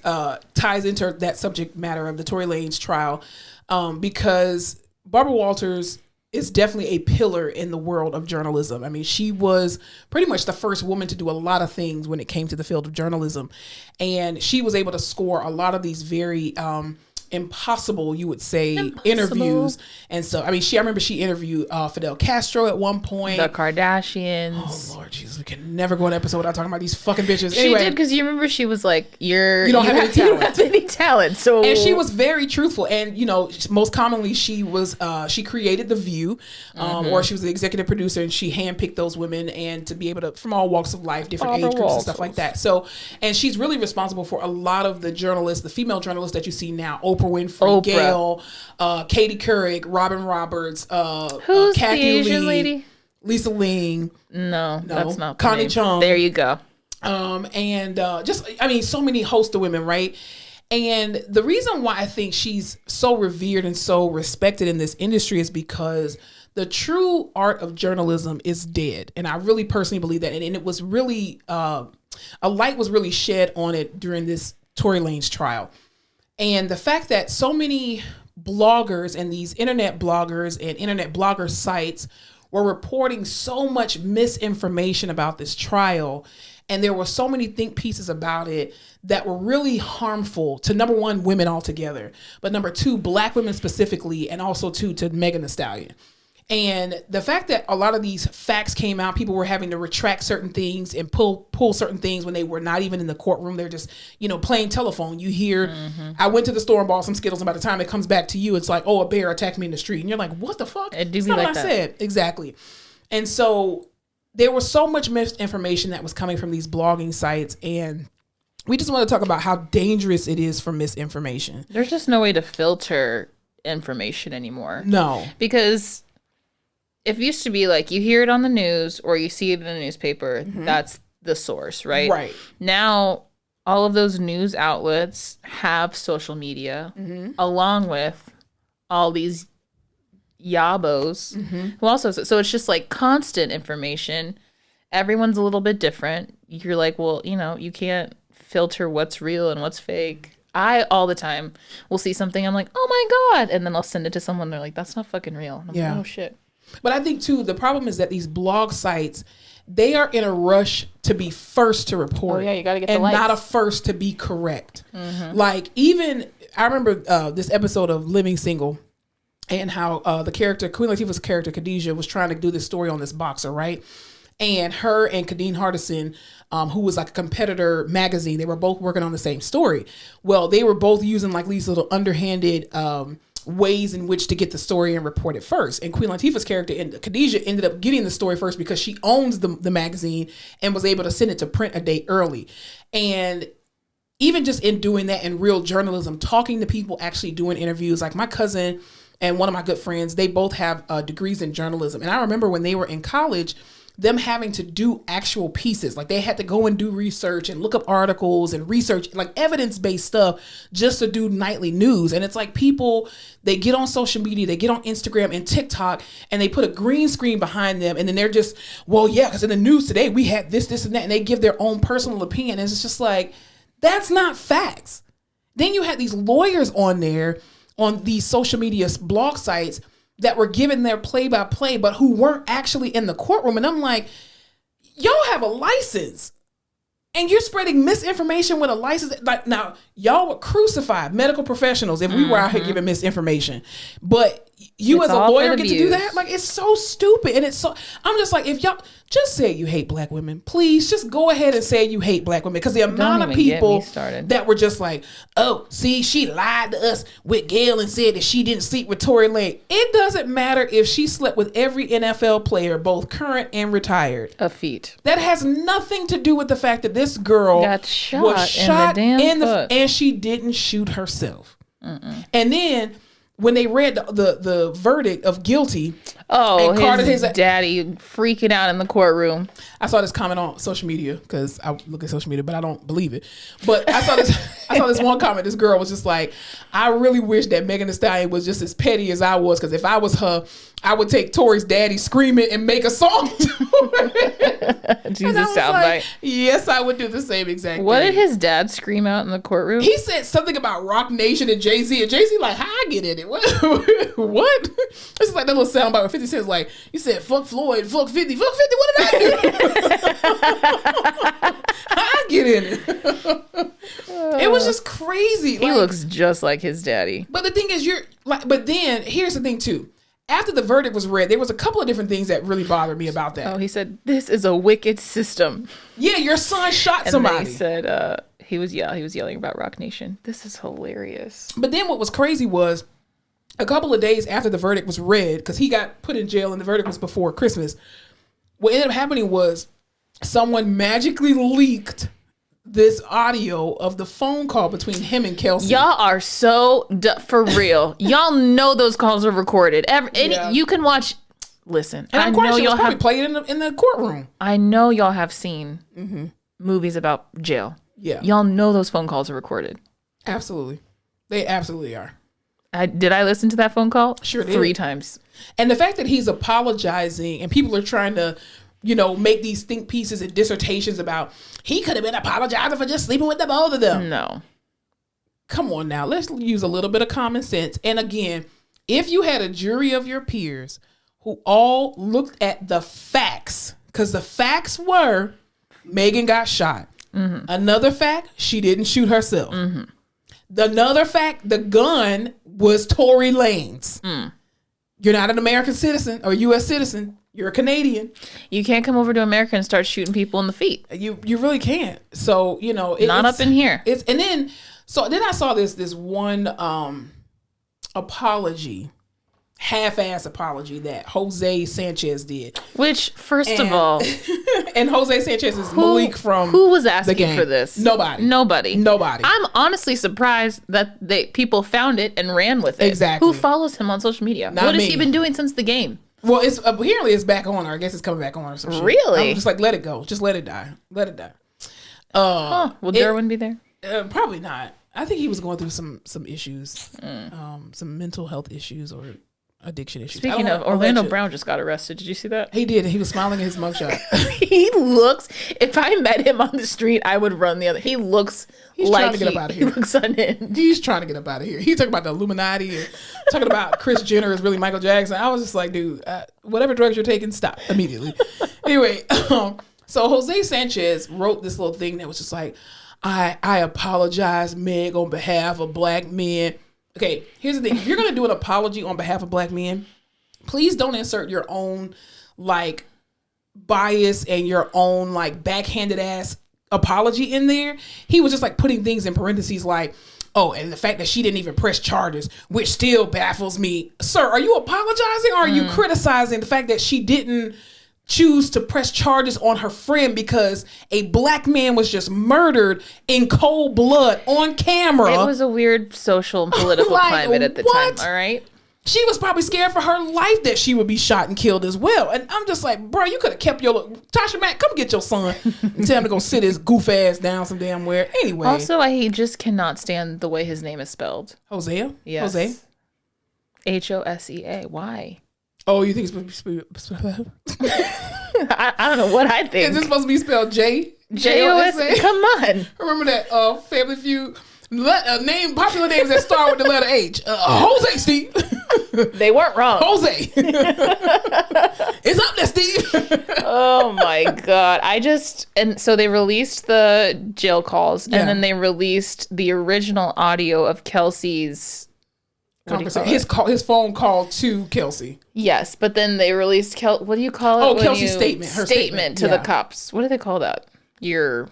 ties into that subject matter of the Tory Lanez trial because Barbara Walters is definitely a pillar in the world of journalism. I mean, she was pretty much the first woman to do a lot of things when it came to the field of journalism. And she was able to score a lot of these very impossible, you would say, interviews. And so, I mean, I remember she interviewed Fidel Castro at one point. The Kardashians. Oh, Lord Jesus. We can never go an episode without talking about these fucking bitches. She did, because you remember she was like, you don't have any talent. So, and she was very truthful. And, you know, most commonly she was, she created The View, or she was the executive producer, and she handpicked those women and to be able to, from all walks of life, different age groups and stuff like that. So, and she's really responsible for a lot of the journalists, the female journalists that you see now, Oprah Winfrey, Gayle, Katie Couric, Robin Roberts, who's Kathy the Asian Lee, lady? Lisa Ling. No, that's not the Connie name. Chung. There you go. And just, I mean, so many hosts of women, right? And the reason why I think she's so revered and so respected in this industry is because the true art of journalism is dead. And I really personally believe that. And it was really, a light was really shed on it during this Tory Lanez trial. And the fact that so many bloggers and these internet bloggers and internet blogger sites were reporting so much misinformation about this trial, and there were so many think pieces about it that were really harmful to, number one, women altogether, but number two, Black women specifically, and also to Megan Thee Stallion. And the fact that a lot of these facts came out, people were having to retract certain things and pull certain things when they were not even in the courtroom. They're just, playing telephone. You hear, I went to the store and bought some Skittles, and by the time it comes back to you, it's like, oh, a bear attacked me in the street. And you're like, what the fuck? It do be like that. I said. Exactly. And so there was so much misinformation that was coming from these blogging sites. And we just want to talk about how dangerous it is for misinformation. There's just no way to filter information anymore. No. Because it used to be like you hear it on the news or you see it in the newspaper. That's the source, right? Right. Now, all of those news outlets have social media along with all these yabos who also. So it's just like constant information. Everyone's a little bit different. You're like, well, you can't filter what's real and what's fake. I, all the time, will see something. I'm like, oh my God. And then I'll send it to someone. They're like, that's not fucking real. And I'm like, oh shit. But I think, too, the problem is that these blog sites, they are in a rush to be first to report. Oh, yeah, you got to get the likes. And not a likes. first to be correct. Like, even, I remember this episode of Living Single and how the character, Queen Latifah's character, Khadijah, was trying to do this story on this boxer, right? And her and Kadeen Hardison, who was like a competitor magazine, they were both working on the same story. Well, they were both using like these little underhanded ways in which to get the story and report it first. And Queen Latifah's character, Khadijah, ended up getting the story first because she owns the magazine and was able to send it to print a day early. And even just in doing that in real journalism, talking to people, actually doing interviews, like my cousin and one of my good friends, they both have degrees in journalism. And I remember when they were in college, them having to do actual pieces. Like they had to go and do research and look up articles and research like evidence-based stuff just to do nightly news. And it's like people, they get on social media, they get on Instagram and TikTok, and they put a green screen behind them. And then they're just, well, yeah, because in the news today, we had this, and that. And they give their own personal opinion. And it's just like, that's not facts. Then you had these lawyers on there, on these social media blog sites, that were given their play-by-play, but who weren't actually in the courtroom. And I'm like, y'all have a license and you're spreading misinformation with a license. Like, now, y'all would crucify medical professionals if we were out here giving misinformation. But you as a lawyer get to do that? Like, it's so stupid. And it's so, I'm just like, if y'all just say you hate Black women, please just go ahead and say you hate Black women. Because the amount of people that were just like, oh, see, she lied to us with Gayle and said that she didn't sleep with Tory Lanez. It doesn't matter if she slept with every NFL player, both current and retired. A feat. That has nothing to do with the fact that this girl was shot in the damn foot. And she didn't shoot herself. And then when they read the verdict of guilty. Oh, his daddy freaking out in the courtroom. I saw this comment on social media because I look at social media, but I don't believe it. But I saw this one comment. This girl was just like, I really wish that Megan Thee Stallion was just as petty as I was, because if I was her, I would take Tory's daddy screaming and make a song to it. Jesus soundbite. Yes, I would do the same exact thing. What did his dad scream out in the courtroom? He said something about Rock Nation and Jay-Z. And Jay-Z like, how I get in it? What? This is like that little soundbite where 50 Cent's like, you said fuck Floyd, fuck 50. Fuck 50, what did I do? How I get in it? It was just crazy. He looks just like his daddy. But the thing is, but then here's the thing too. After the verdict was read, there was a couple of different things that really bothered me about that. Oh, he said, this is a wicked system. Yeah, your son shot somebody. And he said, he was yelling about Rock Nation. This is hilarious. But then what was crazy was a couple of days after the verdict was read, because he got put in jail and the verdict was before Christmas, what ended up happening was someone magically leaked this audio of the phone call between him and Kelsey. Y'all are so for real. Y'all know those calls are recorded. You can watch. Listen, and I'm quite sure y'all probably played in the courtroom. I know y'all have seen movies about jail. Yeah, y'all know those phone calls are recorded. Absolutely, they absolutely are. Did I listen to that phone call? Sure did. 3 times. And the fact that he's apologizing and people are trying to, make these think pieces and dissertations about he could have been apologizing for just sleeping with the both of them. No. Come on now. Let's use a little bit of common sense. And again, if you had a jury of your peers who all looked at the facts, because the facts were Megan got shot. Mm-hmm. Another fact, she didn't shoot herself. Mm-hmm. Another fact, the gun was Tory Lanez. Mm. You're not an American citizen or U.S. citizen. You're a Canadian. You can't come over to America and start shooting people in the feet. You really can't. So, not up in here. Then I saw this one apology, half-ass apology that Jose Sanchez did. Which, first of all, and Jose Sanchez is Malik from who was asking for this? Nobody. I'm honestly surprised that people found it and ran with it. Exactly. Who follows him on social media? What has he been doing since the game? Well, it's apparently it's back on, or I guess it's coming back on or some shit. Really? I'm just like, let it go. Just let it die. Let it die. Will Derwin be there? Probably not. I think he was going through some issues, some mental health issues or addiction issues. Speaking of, Orlando Brown just got arrested. Did you see that? He did. He was smiling at his mugshot. If I met him on the street, I would run the other. He's trying to get up out of here. He looks unhinged. He's trying to get up out of here. He's talking about the Illuminati and talking about Kris Jenner is really Michael Jackson. I was just like, dude, whatever drugs you're taking, stop immediately. Anyway, so Jose Sanchez wrote this little thing that was just like, I apologize, Meg, on behalf of black men. Okay, here's the thing. If you're going to do an apology on behalf of black men, please don't insert your own, bias and your own, backhanded ass apology in there. He was just, putting things in parentheses like, oh, and the fact that she didn't even press charges, which still baffles me. Sir, are you apologizing or are you criticizing the fact that she didn't choose to press charges on her friend because a black man was just murdered in cold blood on camera? It was a weird social and political climate at the time, all right? She was probably scared for her life that she would be shot and killed as well. And I'm just like, bro, you could have kept Tasha Mack, come get your son and tell him to go sit his goof ass down some damn where. Anyway. Also, I just cannot stand the way his name is spelled. Hosea? Yes. Jose? Hosea. Why? Oh, you think it's supposed to be I don't know what I think. Is it supposed to be spelled J-O-S-A? Come on. Remember that Family Feud? Popular names that start with the letter H. Jose, Steve. They weren't wrong. Jose. It's up there, Steve. Oh my God. And so they released the jail calls and then they released the original audio of Kelsey's conversation. His phone call to Kelsey. Yes, but then they released what do you call it? Oh, Kelsey's statement. Her statement to the cops. What do they call that? Your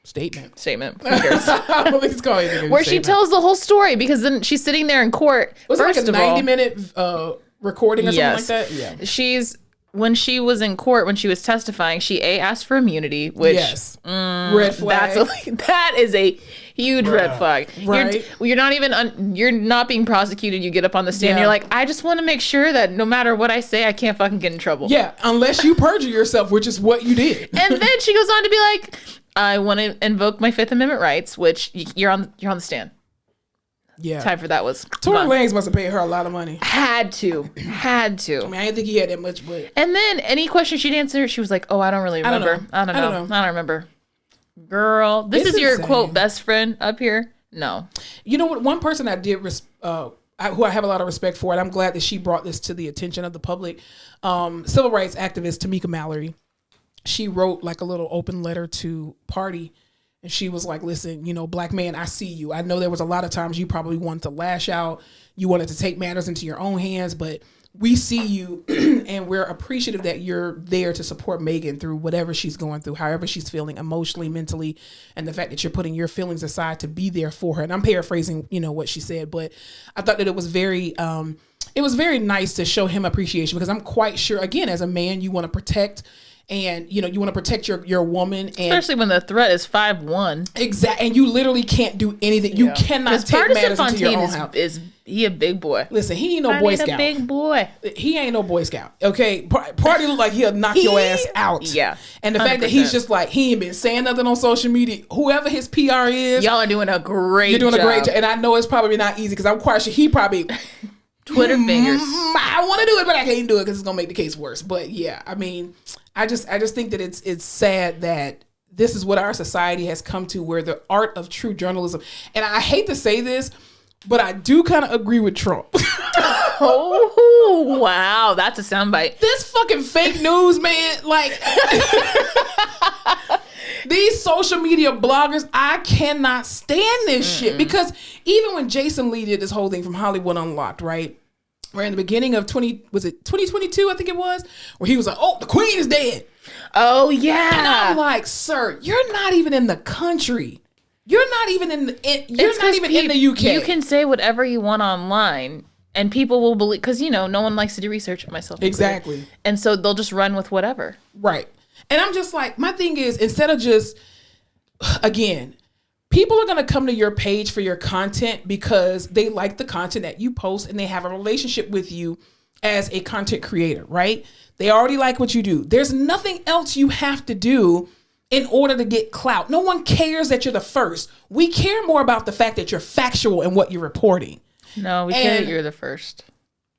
statement. Who cares? I don't think it's called anything. Where she tells the whole story because then she's sitting there in court. Was it like a 90-minute recording or something like that? Yeah. when she was in court, when she was testifying, she asked for immunity, which red flag. That is a huge red flag. Right. You're not even you're not being prosecuted. You get up on the stand. You're like, I just want to make sure that no matter what I say, I can't fucking get in trouble. Yeah, unless you perjure yourself, which is what you did. And then she goes on to be like, I want to invoke my Fifth Amendment rights, which you're on the stand. Yeah. Time for that was Tory Lanez must have paid her a lot of money. Had to. I mean, I didn't think he had that much, but. And then any question she'd answer, she was like, oh, I don't really remember. I don't know. Remember. Girl, this is your quote best friend up here? No. You know what? One person I did who I have a lot of respect for, and I'm glad that she brought this to the attention of the public. Civil rights activist Tamika Mallory. She wrote like a little open letter to Party. And she was like, listen, black man, I see you. I know there was a lot of times you probably wanted to lash out. You wanted to take matters into your own hands, but we see you and we're appreciative that you're there to support Megan through whatever she's going through, however she's feeling emotionally, mentally, and the fact that you're putting your feelings aside to be there for her. And I'm paraphrasing, what she said, but I thought that it was very nice to show him appreciation, because I'm quite sure, again, as a man, you want to protect. And, you want to protect your woman. And especially when the threat is 5'1". Exactly. And you literally can't do anything. You cannot take matters into your own house. Is he a big boy? Listen, he ain't no Boy Scout. A big boy. He ain't no Boy Scout. Okay? Party look like he'll knock your ass out. Yeah. And the 100%. Fact that he's just like, he ain't been saying nothing on social media. Whoever his PR is. Y'all are doing a great job. You're doing a great job. And I know it's probably not easy, because I'm quite sure he probably... Twitter fingers. I want to do it, but I can't do it because it's gonna make the case worse. But yeah, I mean, I just think that it's sad that this is what our society has come to, where the art of true journalism. And I hate to say this, but I do kind of agree with Trump. Oh wow, that's a soundbite. This fucking fake news, man. Like these social media bloggers, I cannot stand this shit, because even when Jason Lee did this whole thing from Hollywood Unlocked, right? Where in the beginning of 2022, I think it was, where he was like, oh, the queen is dead. Oh, yeah. And I'm like, sir, you're not even in the country. You're not even in the UK. You can say whatever you want online, and people will believe, because, no one likes to do research, myself included. Exactly. And so they'll just run with whatever. Right. And I'm just like, my thing is, instead of just, again, people are going to come to your page for your content because they like the content that you post and they have a relationship with you as a content creator, right? They already like what you do. There's nothing else you have to do in order to get clout. No one cares that you're the first. We care more about the fact that you're factual in what you're reporting. No, we care that you're the first.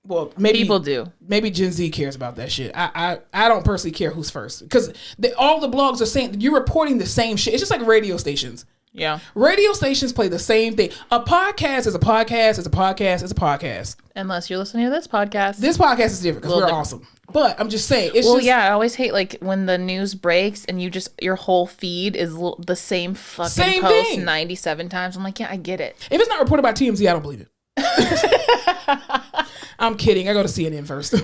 Well, maybe people do. Maybe Gen Z cares about that shit. I don't personally care who's first, because all the blogs are saying that you're reporting the same shit. It's just like radio stations. Yeah. Radio stations play the same thing. A podcast is a podcast is a podcast is a podcast. Unless you're listening to this podcast. This podcast is different because we're awesome. But I'm just saying. I always hate like when the news breaks and your whole feed is the same fucking post thing 97 times. I'm like, yeah, I get it. If it's not reported by TMZ, I don't believe it. I'm kidding. I go to CNN first.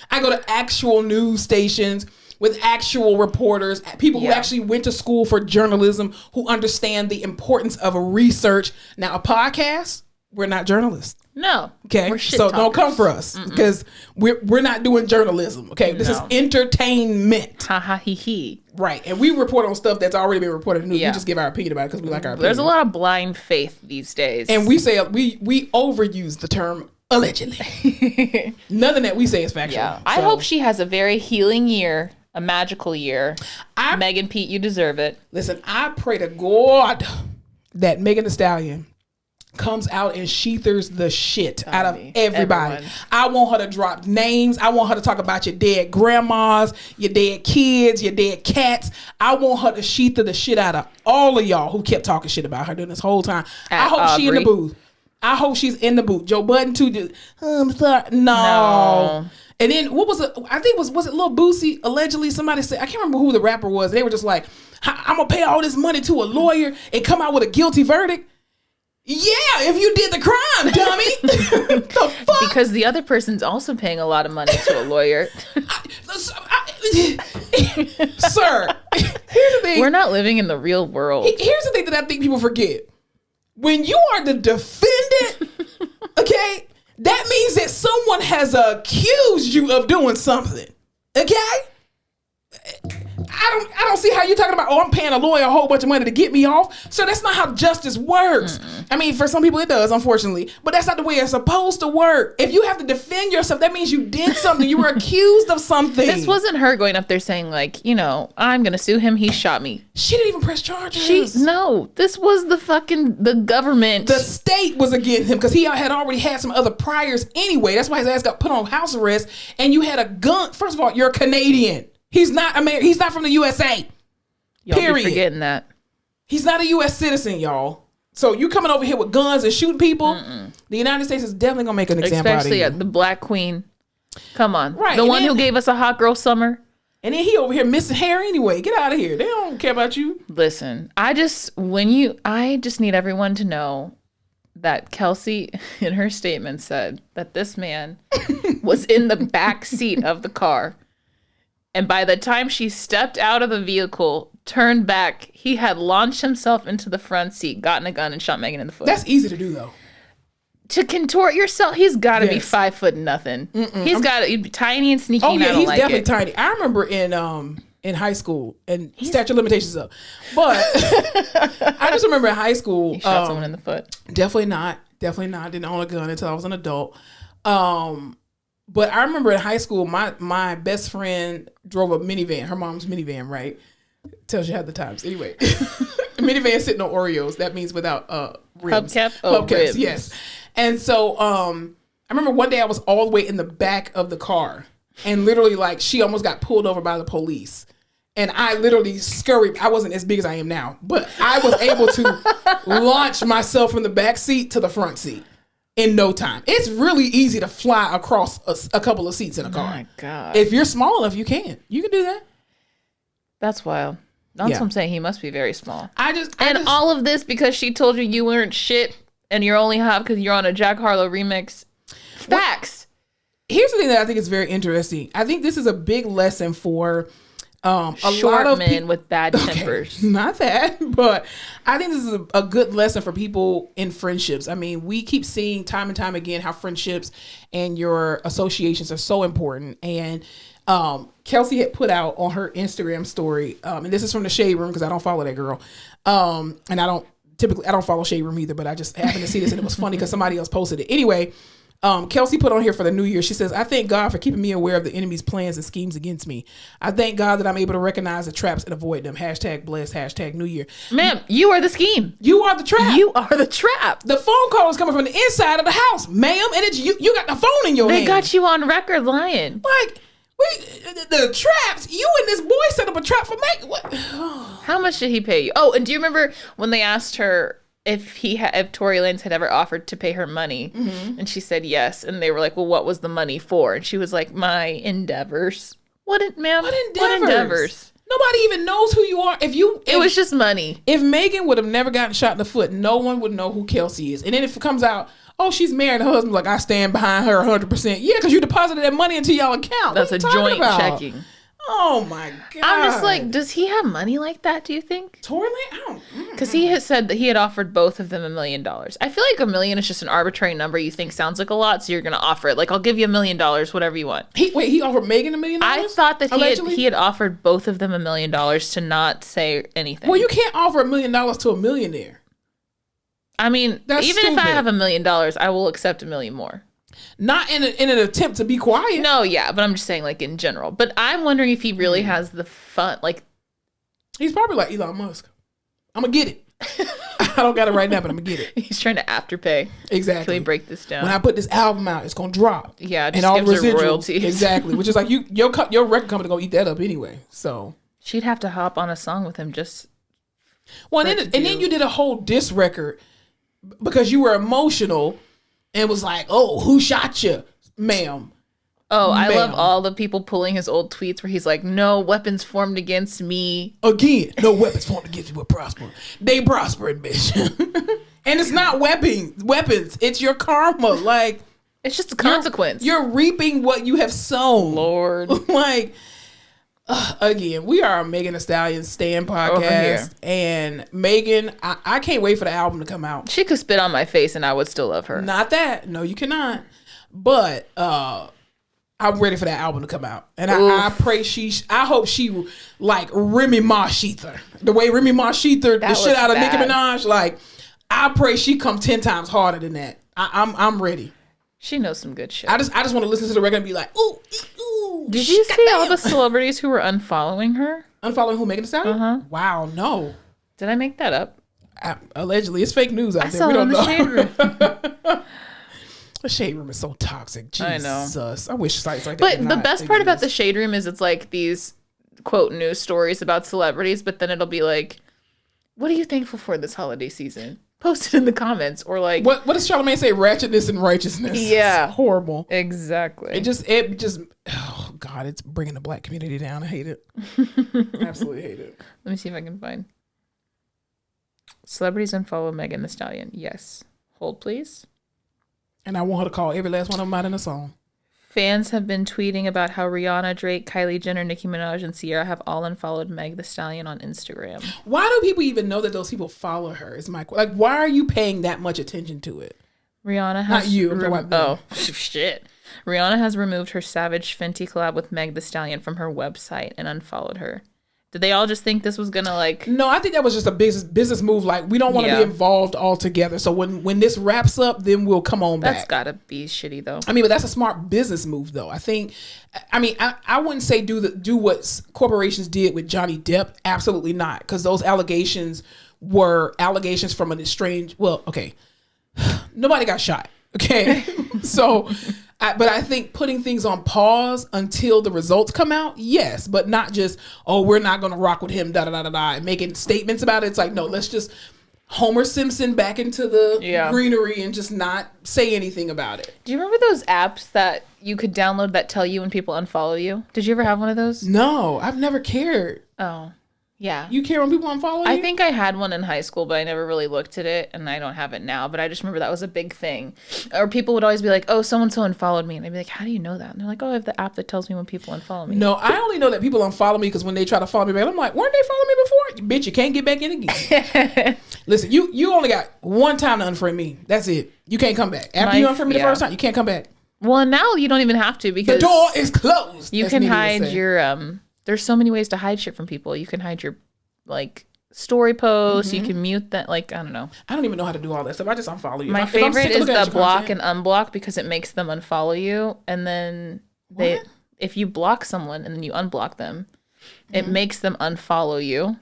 I go to actual news stations with actual reporters, people who actually went to school for journalism, who understand the importance of a research. Now, a podcast, we're not journalists. No. Okay. We're shit so talkers. Don't come for us, because we're not doing journalism. Okay. This is entertainment. Ha ha he he. Right. And we report on stuff that's already been reported in the news. We just give our opinion about it because we like our opinion. There's a lot of blind faith these days. And we say we overuse the term allegedly. Nothing that we say is factual. Yeah. I hope she has a very healing year. A magical year. Megan Pete, you deserve it. Listen, I pray to God that Megan Thee Stallion comes out and sheathers the shit out of everybody. Everyone. I want her to drop names. I want her to talk about your dead grandmas, your dead kids, your dead cats. I want her to sheather the shit out of all of y'all who kept talking shit about her during this whole time. I hope she in the booth. I hope she's in the booth. Joe Budden too. Just, I'm sorry. No. And then what was it? I think was it Lil Boosie? Allegedly, somebody said, I can't remember who the rapper was. They were just like, I'm gonna pay all this money to a lawyer and come out with a guilty verdict. Yeah, if you did the crime, dummy. The fuck? Because the other person's also paying a lot of money to a lawyer. Sir, here's the thing. We're not living in the real world. Here's the thing that I think people forget. When you are the defendant, okay, that means that someone has accused you of doing something. Okay? I don't see how you're talking about, I'm paying a lawyer a whole bunch of money to get me off. So that's not how justice works. I mean, for some people it does, unfortunately. But that's not the way it's supposed to work. If you have to defend yourself, that means you did something. You were accused of something. This wasn't her going up there saying, like, I'm going to sue him. He shot me. She didn't even press charges. No, this was the government. The state was against him because he had already had some other priors anyway. That's why his ass got put on house arrest. And you had a gun. First of all, you're Canadian. He's not American. He's not from the USA. Y'all be forgetting that. He's not a U.S. citizen, y'all. So you coming over here with guns and shooting people? The United States is definitely gonna make an example out of you. Especially the Black Queen. Come on, right? The one who gave us a hot girl summer. And then he over here missing hair anyway. Get out of here. They don't care about you. Listen, I just need everyone to know that Kelsey, in her statement, said that this man was in the back seat of the car. And by the time she stepped out of the vehicle, turned back, he had launched himself into the front seat, gotten a gun, and shot Megan in the foot. That's easy to do, though. To contort yourself, he's got to be 5 foot nothing. He's got to be tiny and sneaky. Oh, yeah, he's definitely tiny. I remember in high school, and statute of limitations up. But I just remember in high school. He shot someone in the foot. Definitely not. Didn't own a gun until I was an adult. But I remember in high school, my best friend drove a minivan, her mom's minivan, right? Tells you how the times. Anyway, a minivan sitting on Oreos. That means without rims. Hubcap? Hubcaps, Ribs. yes. And so I remember one day I was all the way in the back of the car. And literally, like, she almost got pulled over by the police. And I literally scurried. I wasn't as big as I am now. But I was able to launch myself from the back seat to the front seat. In no time. It's really easy to fly across a couple of seats in a car. Oh my God. If you're small enough, you can. You can do that. That's wild. That's what I'm saying. He must be very small. And all of this because she told you weren't shit and you're only hot because you're on a Jack Harlow remix. Facts. Here's the thing that I think is very interesting. I think this is a big lesson for a short lot of men with bad tempers. Not that, but I think this is a good lesson for people in friendships. I mean, we keep seeing time and time again how friendships and your associations are so important. And Kelsey had put out on her Instagram story, and this is from the Shade Room because I don't follow that girl, and I don't follow Shade Room either, but I just happened to see this and it was funny because somebody else posted it. Anyway, Kelsey put on here for the new year. She says, I thank God for keeping me aware of the enemy's plans and schemes against me. I thank God that I'm able to recognize the traps and avoid them. #blessed, #new year. Ma'am, you are the scheme. You are the trap. You are the trap. The phone call is coming from the inside of the house, ma'am, and it's you. You got the phone in your hand. They got you on record lying. Like, the traps. You and this boy set up a trap for Megan. What? How much did he pay you? Oh, and do you remember when they asked her if Tory Lanez had ever offered to pay her money, and she said yes, and they were like, "Well, what was the money for?" And she was like, "My endeavors." What endeavors? Nobody even knows who you are. It was just money. If Megan would have never gotten shot in the foot, no one would know who Kelsey is. And then if it comes out, oh, she's married, her husband's like, I stand behind her 100%. Yeah, because you deposited that money into y'all account. That's a joint checking. Oh my God. I'm just like, does he have money like that, do you think? Tory Lanez? Because he had said that he had offered both of them $1 million. I feel like $1 million is just an arbitrary number you think sounds like a lot, so you're going to offer it. Like, I'll give you $1 million, whatever you want. He offered Megan $1 million? I thought that he had offered both of them $1 million to not say anything. Well, you can't offer $1 million to a millionaire. I mean, that's even stupid. If I have $1 million, I will accept $1 million more. Not in an attempt to be quiet. No, yeah, but I'm just saying, like, in general. But I'm wondering if he really has the fun, like... He's probably like Elon Musk. I'm going to get it. I don't got it right now, but I'm going to get it. He's trying to afterpay. Exactly. Can we break this down? When I put this album out, it's going to drop. Yeah, just and all gives her royalties. Exactly. Which is like, your record company going to eat that up anyway. So... She'd have to hop on a song with him just... Well, and then you did a whole diss record because you were emotional... And was like, oh, who shot you, ma'am? Oh, I love all the people pulling his old tweets where he's like, no weapons formed against me. Again, no weapons formed against you will prosper. They prospered, bitch. And it's not weapons. It's your karma. Like, it's just a consequence. You're reaping what you have sown. Lord. Like, again, we are a Megan Thee Stallion Stan podcast, and Megan, I can't wait for the album to come out. She could spit on my face and I would still love her. Not that. No, you cannot. But I'm ready for that album to come out. And I pray I hope she like Remy Ma Sheether. The way Remy Ma Sheether the shit out of Nicki Minaj. Like, I pray she come 10 times harder than that. I'm ready. She knows some good shit. I just want to listen to the record and be like, ooh. Did you see all the celebrities who were unfollowing her? Unfollowing who? Megan Thee Stallion? Uh-huh. Wow, no. Did I make that up? Allegedly. It's fake news out there. We don't know. Shade room. The shade room is so toxic. Jesus. I know. I wish sites like that. But the best part about the shade room is it's like these quote news stories about celebrities, but then it'll be like, what are you thankful for this holiday season? Post it in the comments, or like what does Charlamagne say? Ratchetness and righteousness. Yeah, it's horrible. Exactly. It just oh God, it's bringing the black community down. I hate it. Absolutely hate it. Let me see if I can find celebrities unfollow Megan Thee Stallion. Yes. Hold please. And I want her to call every last one of them out in a song. Fans have been tweeting about how Rihanna, Drake, Kylie Jenner, Nicki Minaj, and Ciara have all unfollowed Meg Thee Stallion on Instagram. Why do people even know that those people follow her? Is my like, why are you paying that much attention to it? Rihanna has not you. I'm talking about shit. Rihanna has removed her Savage Fenty collab with Meg Thee Stallion from her website and unfollowed her. Did they all just think this was gonna like? No, I think that was just a business move. Like, we don't want to be involved all together. So when this wraps up, then we'll come on back. That's gotta be shitty though. I mean, but that's a smart business move though. I think. I mean, I wouldn't say do what corporations did with Johnny Depp. Absolutely not, because those allegations were allegations from an estranged. Well, okay, nobody got shot. Okay, so. But I think putting things on pause until the results come out, yes, but not just, oh, we're not going to rock with him, and making statements about it. It's like, no, let's just Homer Simpson back into the greenery and just not say anything about it. Do you remember those apps that you could download that tell you when people unfollow you? Did you ever have one of those? No, I've never cared. Oh. Yeah. You care when people unfollow you? I think I had one in high school, but I never really looked at it, and I don't have it now. But I just remember that was a big thing. Or people would always be like, oh, so-and-so unfollowed me. And I'd be like, how do you know that? And they're like, oh, I have the app that tells me when people unfollow me. No, I only know that people unfollow me because when they try to follow me back, I'm like, weren't they following me before? Bitch, you can't get back in again. Listen, you only got one time to unfriend me. That's it. You can't come back. After you unfriend me the first time, you can't come back. Well, now you don't even have to because... the door is closed. You can hide your... there's so many ways to hide shit from people. You can hide your... like story posts, you can mute that. Like, I don't know. I don't even know how to do all that stuff. I just unfollow you. My favorite is the block and unblock because it makes them unfollow you. And then if you block someone and then you unblock them, it makes them unfollow you.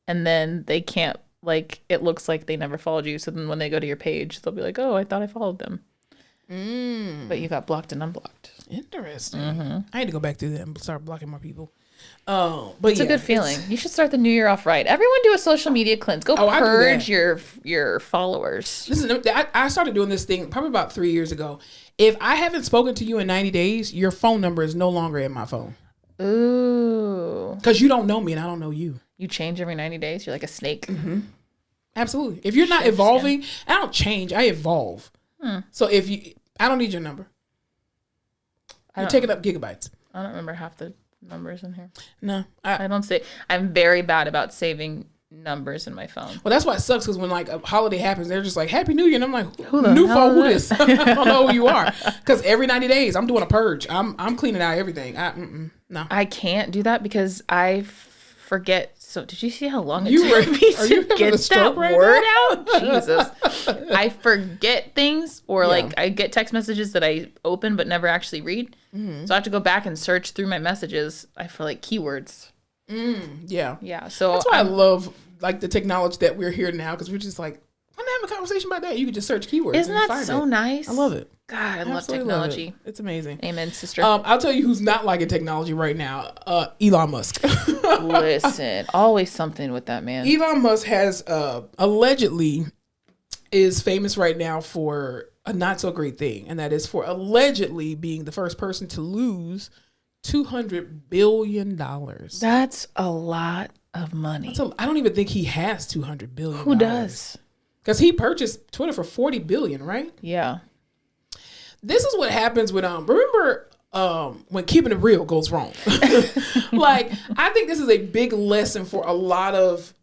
And then they can't, like, it looks like they never followed you. So then when they go to your page, they'll be like, oh, I thought I followed them. But you got blocked and unblocked. Interesting. I need to go back through that and start blocking more people. But it's a good feeling. You should start the new year off right. Everyone do a social media cleanse. Go purge your followers. Listen, I started doing this thing probably about 3 years ago. If I haven't spoken to you in 90 days, your phone number is no longer in my phone. Ooh. Because you don't know me and I don't know you. You change every 90 days? You're like a snake. Absolutely. If you're not evolving, I don't change. I evolve. So I don't need your number. You're taking up gigabytes. I don't remember half the numbers in here. No. I don't say. I'm very bad about saving numbers in my phone. Well, that's why it sucks, because when like a holiday happens, they're just like, Happy New Year. And I'm like, who this? I don't know who you are. Because every 90 days, I'm doing a purge. I'm cleaning out everything. No. I can't do that because I forget. So did you see how long it took me to get that word out? Jesus. I forget things, or like I get text messages that I open but never actually read. So I have to go back and search through my messages. I feel like keywords. Yeah. So that's why I love like the technology that we're here now, because we're just like, I'm having a conversation about that. You can just search keywords. Isn't that so nice? I love it. God, I love technology. It's amazing. Amen, sister. I'll tell you who's not liking technology right now. Elon Musk. Listen, always something with that man. Elon Musk has allegedly is famous right now for a not so great thing, and that is for allegedly being the first person to lose $200 billion. That's a lot of money. I don't even think he has $200 billion. Who does? Because he purchased Twitter for $40 billion, right? Yeah. This is what happens when remember when keeping it real goes wrong. Like, I think this is a big lesson for a lot of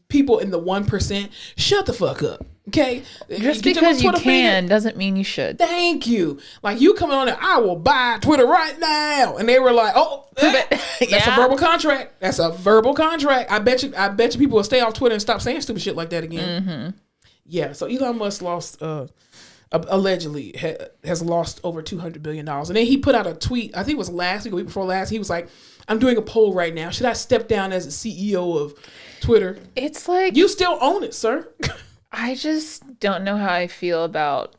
people in the 1%. Shut the fuck up. Okay, just because you can doesn't mean you should. Thank you. Like you coming on there, I will buy Twitter right now, and they were like, "Oh, that's a verbal contract. That's a verbal contract." I bet you people will stay off Twitter and stop saying stupid shit like that again. Mm-hmm. Yeah. So Elon Musk lost, allegedly has lost over $200 billion, and then he put out a tweet. I think it was last week or week before last. He was like, "I'm doing a poll right now. Should I step down as the CEO of Twitter?" It's like you still own it, sir. I just don't know how I feel about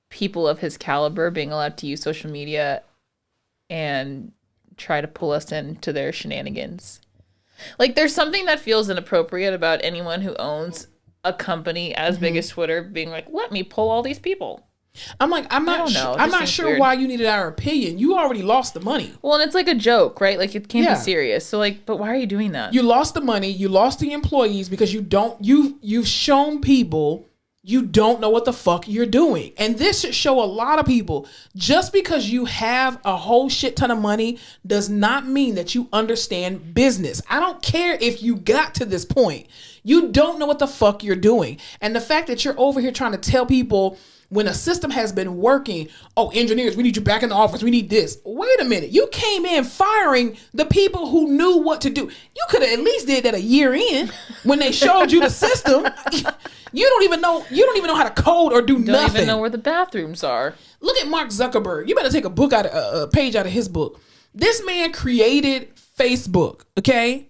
people of his caliber being allowed to use social media and try to pull us into their shenanigans. Like, there's something that feels inappropriate about anyone who owns a company as big as Twitter being like, let me pull all these people. I'm not sure why you needed our opinion. You already lost the money. Well, and it's like a joke, right? Like it can't be serious. So like, but why are you doing that? You lost the money. You lost the employees because you've shown people you don't know what the fuck you're doing. And this should show a lot of people, just because you have a whole shit ton of money does not mean that you understand business. I don't care if you got to this point. You don't know what the fuck you're doing. And the fact that you're over here trying to tell people, when a system has been working, oh, engineers, we need you back in the office. We need this. Wait a minute. You came in firing the people who knew what to do. You could have at least did that a year in when they showed you the system. You don't even know how to code or do nothing. Don't even know where the bathrooms are. Look at Mark Zuckerberg. You better take a page out of his book. This man created Facebook, okay?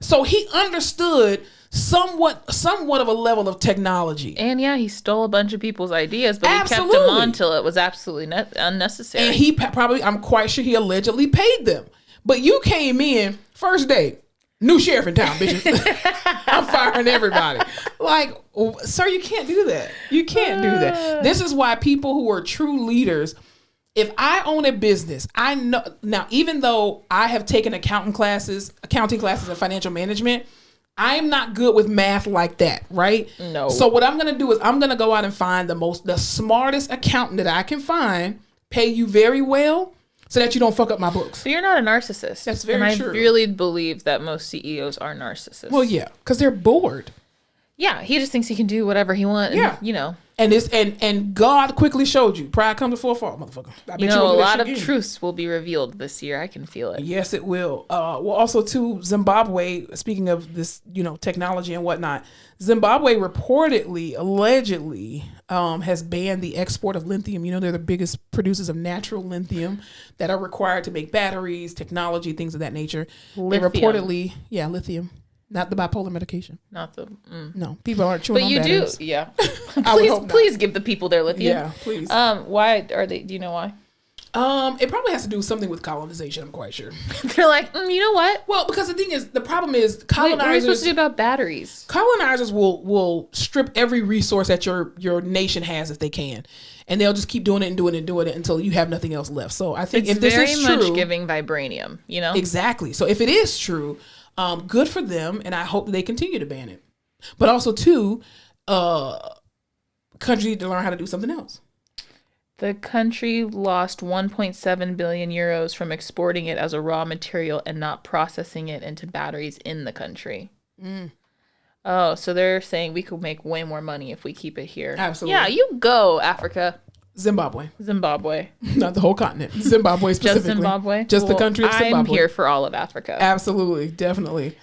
So he understood somewhat of a level of technology. And yeah, he stole a bunch of people's ideas, but he kept them on till it was absolutely unnecessary. And he I'm quite sure he allegedly paid them. But you came in first day, new sheriff in town, bitches. I'm firing everybody. Like, sir, you can't do that. You can't do that. This is why people who are true leaders, if I own a business, I know now, even though I have taken accounting classes and financial management, I am not good with math like that, right? No. So what I'm going to do is I'm going to go out and find the smartest accountant that I can find, pay you very well so that you don't fuck up my books. So you're not a narcissist. That's very true. I really believe that most CEOs are narcissists. Well, yeah, because they're bored. Yeah, he just thinks he can do whatever he wants. Yeah. And, you know. And God quickly showed you. Pride comes before a fall, motherfucker. A lot of truths will be revealed this year. I can feel it. Yes, it will. Well, also too, Zimbabwe, speaking of this, technology and whatnot, Zimbabwe reportedly, allegedly, has banned the export of lithium. They're the biggest producers of natural lithium that are required to make batteries, technology, things of that nature. Lithium. They reportedly, lithium. Not the bipolar medication. Not the... No, people aren't chewing on batteries. But you do, yeah. Please give the people their lithium. Yeah, please. Why are they... Do you know why? It probably has to do with something with colonization, I'm quite sure. They're like, you know what? Well, because the problem is colonizers... What are we supposed to do about batteries? Colonizers will strip every resource that your nation has if they can. And they'll just keep doing it and doing it and doing it until you have nothing else left. So I think if this is true... It's very much giving vibranium, Exactly. So if it is true... good for them, and I hope they continue to ban it. But also, too, countries need to learn how to do something else. The country lost 1.7 billion euros from exporting it as a raw material and not processing it into batteries in the country. Oh, so they're saying we could make way more money if we keep it here. Absolutely. Yeah, you go, Africa. Zimbabwe. Not the whole continent. Zimbabwe specifically. Just Zimbabwe? Just the country of Zimbabwe. I'm here for all of Africa. Absolutely. Definitely.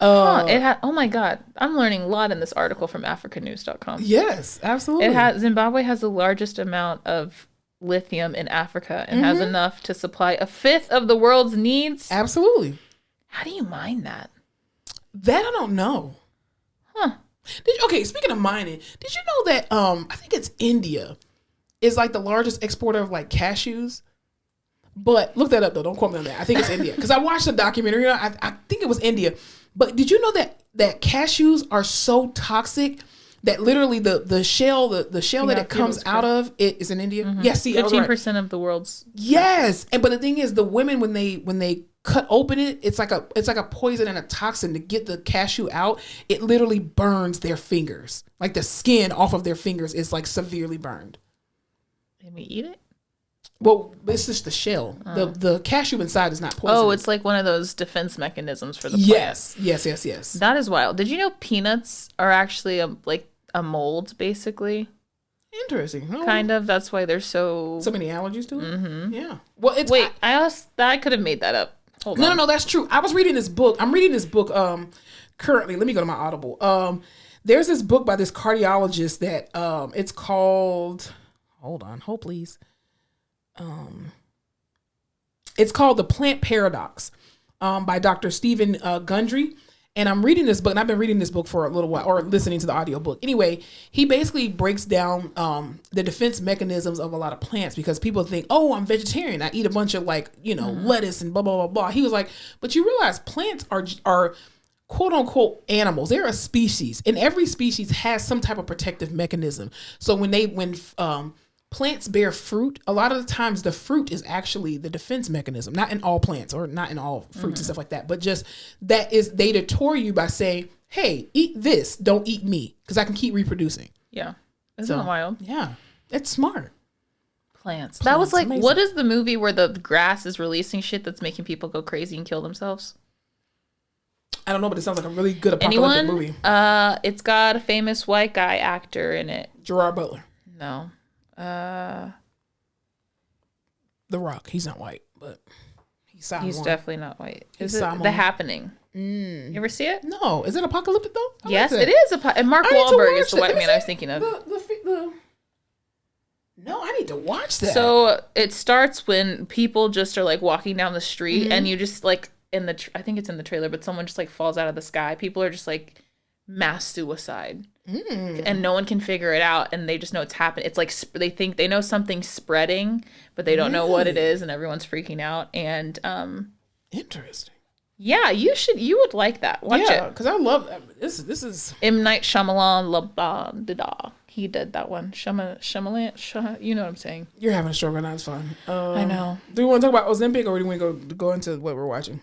Oh my God. I'm learning a lot in this article from africanews.com. Yes, absolutely. Zimbabwe has the largest amount of lithium in Africa and has enough to supply a fifth of the world's needs. Absolutely. How do you mine that? That I don't know. Huh. Speaking of mining, did you know that I think it's India is like the largest exporter of like cashews? But look that up though. Don't quote me on that. I think it's India. Because I watched a documentary. I think it was India. But did you know that cashews are so toxic that literally the shell that it comes out of it is in India? Mm-hmm. Yes, see, 15% of the world's. Yes. But the thing is, the women when they cut open it's like a poison and a toxin to get the cashew out. It literally burns their fingers. Like the skin off of their fingers is like severely burned. Can we eat it? Well, it's just the shell. The cashew inside is not poisonous. Oh, it's like one of those defense mechanisms for the plant. Yes. That is wild. Did you know peanuts are actually a mold, basically. Interesting. Kind of. That's why there's so many allergies to it. Mm-hmm. Yeah. Well, it's I could have made that up. Hold on. No, that's true. I was reading this book. I'm reading this book currently. Let me go to my Audible. There's this book by this cardiologist that it's called. Hold please. It's called The Plant Paradox by Dr. Stephen Gundry. And I'm reading this book, and I've been reading this book for a little while, or listening to the audiobook. Anyway, he basically breaks down the defense mechanisms of a lot of plants, because people think, oh, I'm vegetarian, I eat a bunch of lettuce and blah, blah, blah, blah. He was like, but you realize plants are quote unquote animals. They're a species, and every species has some type of protective mechanism. So when plants bear fruit, a lot of the times the fruit is actually the defense mechanism. Not in all plants or not in all fruits and stuff like that, but just they deter you by saying, hey, eat this, don't eat me, because I can keep reproducing. Yeah. Isn't that wild? Yeah. It's smart. Plants. That was like, amazing. What is the movie where the grass is releasing shit that's making people go crazy and kill themselves? I don't know, but it sounds like a really good apocalyptic movie. It's got a famous white guy actor in it. Gerard Butler. No. The Rock. He's not white, but he's definitely not white. Is it The Happening? You ever see it? No. Is it apocalyptic though? Yes, it is. And Mark Wahlberg is the white man I was thinking of. No, I need to watch that. So it starts when people just are like walking down the street, and you just like I think it's in the trailer, but someone just like falls out of the sky. People are just like mass suicide. And no one can figure it out, and they just know it's happening. It's like they think they know something's spreading, but they don't know what it is, and everyone's freaking out. And interesting. Yeah, you would like that. Watch it, because I love this. This is M. Night Shyamalan. He did that one. Shyamalan. You know what I'm saying? You're having a stroke, and that's fine. I know. Do we want to talk about Ozempic, or do we want to go into what we're watching?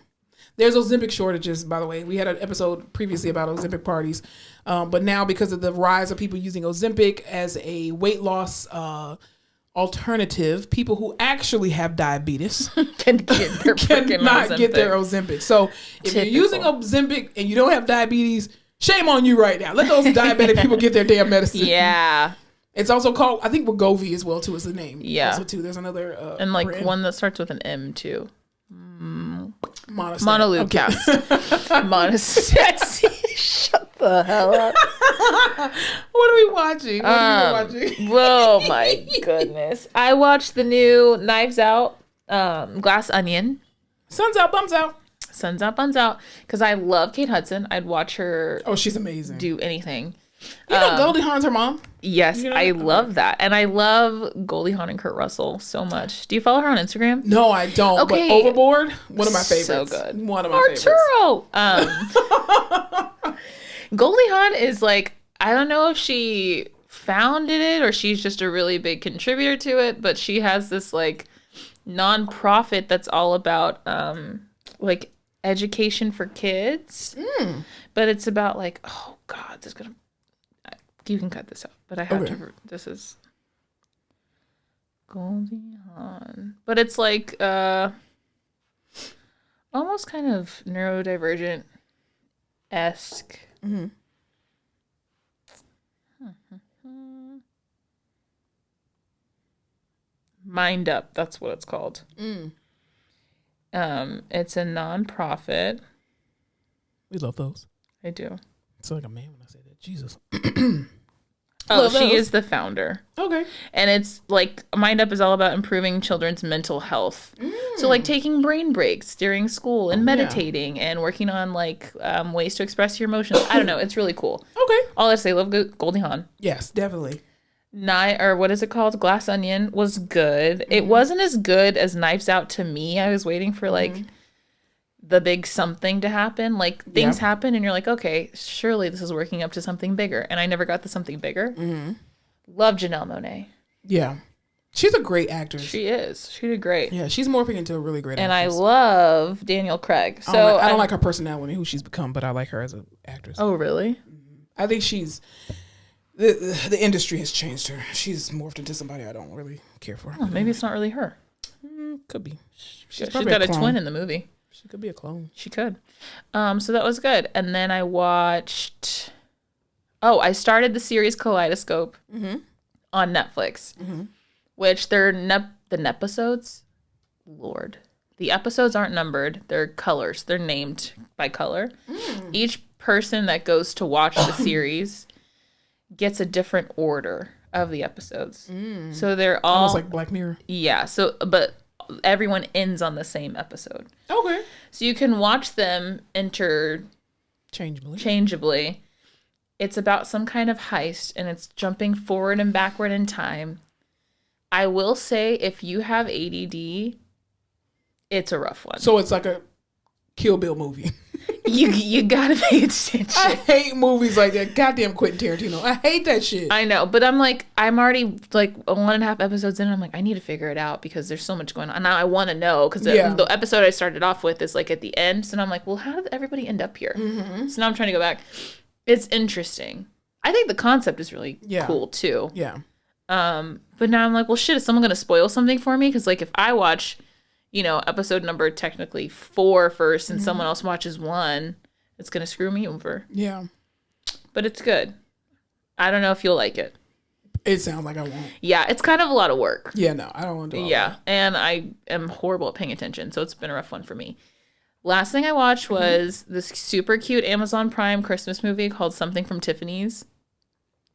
There's Ozempic shortages, by the way. We had an episode previously about Ozempic parties. But now, because of the rise of people using Ozempic as a weight loss alternative, people who actually have diabetes cannot get their Ozempic. So if you're using Ozempic and you don't have diabetes, shame on you right now. Let those diabetic people get their damn medicine. Yeah. It's also called, I think, Wegovy as well, too, is the name. Yeah. Also, too. There's another and like one that starts with an M, too. Monoleucast. Shut the hell up. What are we watching? Oh my goodness. I watched the new Knives Out, Glass Onion. Sun's out, bums out. Sun's out, buns out. Because I love Kate Hudson. I'd watch her. Oh, she's amazing. Do anything. You know Goldie Hawn's her mom? Yes, I love that. And I love Goldie Hawn and Kurt Russell so much. Do you follow her on Instagram? No, I don't. Okay. But Overboard, one of my favorites. So good. One of my favorites. Goldie Hawn is like, I don't know if she founded it or she's just a really big contributor to it, but she has this like nonprofit that's all about like education for kids. But it's about like, oh God, this is gonna. You can cut this out, but I have to. This is Goldie Hawn, but it's like almost kind of neurodivergent-esque. Mind Up, that's what it's called. It's a nonprofit. We love those. I do. It's like a man when I say that. Jesus. She is the founder. Okay. And it's like Mind Up is all about improving children's mental health. So like taking brain breaks during school and meditating and working on like ways to express your emotions. I don't know. It's really cool. Okay. All I say, love Goldie Hawn. Yes, definitely. What is it called? Glass Onion was good. It wasn't as good as Knives Out to me. I was waiting for like the big something to happen. Like things happen and you're like, okay, surely this is working up to something bigger. And I never got to something bigger. Love Janelle Monáe. Yeah. She's a great actress. She is. She did great. Yeah, she's morphing into a really great and actress. And I love Daniel Craig. So I don't like her personality, who she's become, but I like her as an actress. Oh, really? I think she's... The industry has changed her. She's morphed into somebody I don't really care for. Oh, maybe it's not really her. Could be. She's got a twin in the movie. She could be a clone. She could. So that was good. And then I watched Oh, I started the series Kaleidoscope on Netflix, which they're the nepisodes. Lord. The episodes aren't numbered. They're colors. They're named by color. Each person that goes to watch the series gets a different order of the episodes. So they're all... Almost like Black Mirror. Yeah. So, but everyone ends on the same episode. Okay. So you can watch them interchangeably. It's about some kind of heist, and it's jumping forward and backward in time. I will say, if you have ADD, it's a rough one. So it's like a Kill Bill movie. You gotta pay attention. I hate movies like that. Goddamn Quentin Tarantino. I hate that shit. I know, but I'm already like 1.5 episodes in, and I'm like, I need to figure it out because there's so much going on. And now I want to know because the episode I started off with is like at the end. So now I'm like, well, how did everybody end up here? So now I'm trying to go back. It's interesting. I think the concept is really cool too. Yeah. But now I'm like, well, shit, is someone going to spoil something for me? Because like if I watch, episode number technically 4 first and someone else watches 1, it's going to screw me over. Yeah. But it's good. I don't know if you'll like it. It sounds like I won't. Yeah, it's kind of a lot of work. Yeah, no, I don't want to do all that. And I am horrible at paying attention, so it's been a rough one for me. Last thing I watched was this super cute Amazon Prime Christmas movie called Something from Tiffany's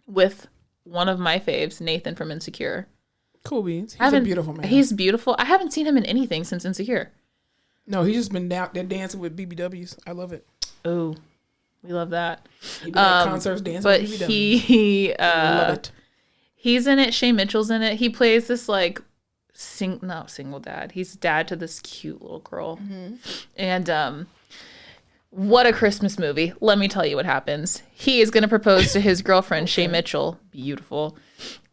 with one of my faves, Nathan from Insecure. Cool beans. He's a beautiful man. He's beautiful. I haven't seen him in anything since Insecure. No, he's just been down there dancing with BBWs. I love it. Oh, we love that. He been at concerts dancing with BBWs. Love it. He's in it. Shay Mitchell's in it. He plays this like not single dad. He's dad to this cute little girl. And what a Christmas movie. Let me tell you what happens. He is going to propose to his girlfriend, Shay Mitchell. Beautiful.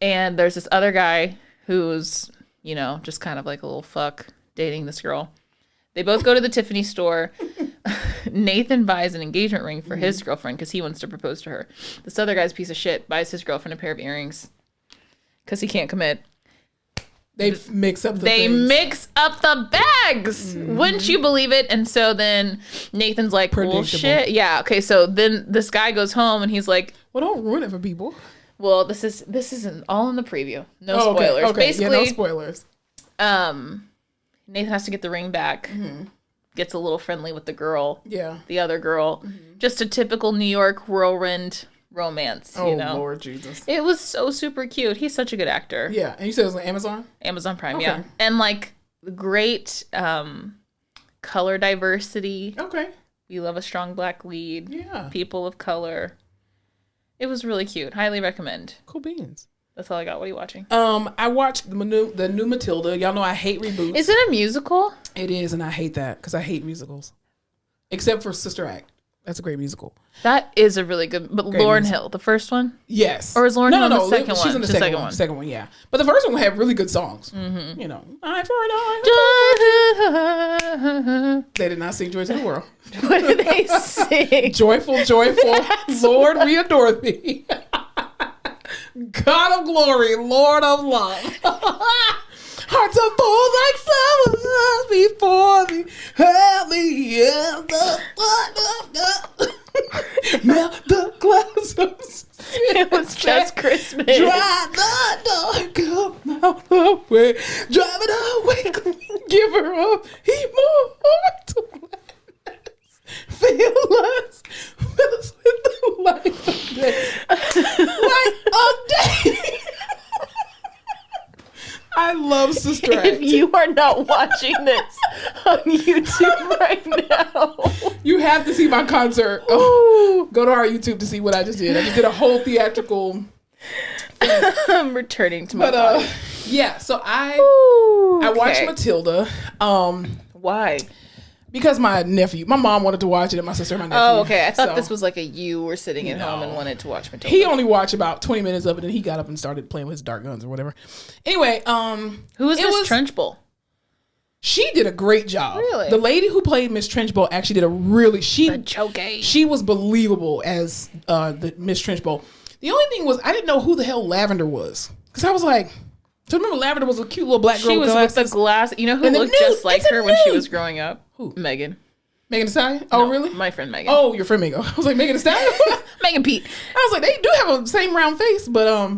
And there's this other guy who's, just kind of like a little fuck dating this girl. They both go to the Tiffany store. Nathan buys an engagement ring for his girlfriend because he wants to propose to her. This other guy's a piece of shit, buys his girlfriend a pair of earrings because he can't commit. They mix up the bags. Wouldn't you believe it? And so then Nathan's like, well, shit. Yeah. Okay. So then this guy goes home and he's like, well, don't ruin it for people. Well, this isn't all in the preview. No spoilers. Okay. Basically, no spoilers. Nathan has to get the ring back. Gets a little friendly with the girl. Yeah. The other girl. Just a typical New York whirlwind romance, Lord Jesus. It was so super cute. He's such a good actor. Yeah. And you said it was on Amazon? Amazon Prime, yeah. And like great color diversity. Okay. We love a strong black lead. Yeah. People of color. It was really cute. Highly recommend. Cool beans. That's all I got. What are you watching? I watched the new Matilda. Y'all know I hate reboots. Is it a musical? It is, and I hate that because I hate musicals. Except for Sister Act. That's a great musical. That is a really good. But Lauryn Hill, the first one? Yes. Or is Lauryn Hill the second one? She's in the second one. Second one, yeah. But the first one had really good songs. Eye for an eye. They did not sing Joy to the World. What did they sing? Joyful, Lord, we adore thee. God of glory, Lord of love. Hearts are full like flowers before thee. Help me in the melt the clouds of sin. It was just Christmas. Dry the dark up the way. Drive it away. Give her up. He more to gladness. Fill us with the light of day. Light of day. I love Sister Act. If you are not watching this on YouTube right now, you have to see my concert. Oh, go to our YouTube to see what I just did. I just did a whole theatrical thing. I'm returning to my body. Yeah, so I watched Matilda. Why? Because my mom wanted to watch it, and my sister and my nephew. Oh, okay. I thought this was like you were sitting at home and wanted to watch Matilda. He only watched about 20 minutes of it, and he got up and started playing with his dart guns or whatever. Anyway, who was Miss Trenchbull? She did a great job. Really? The lady who played Miss Trenchbull actually did she was believable as the Miss Trenchbull. The only thing was I didn't know who the hell Lavender was. Because I was like, so remember Lavender was a cute little black girl with glasses. With the glass. You know who looked just like her when she was growing up? Who? Megan. Megan Thee Stallion? Oh, really? My friend Megan. Oh, your friend Megan. I was like, Megan Thee Stallion? Megan Pete. I was like, they do have a same round face, but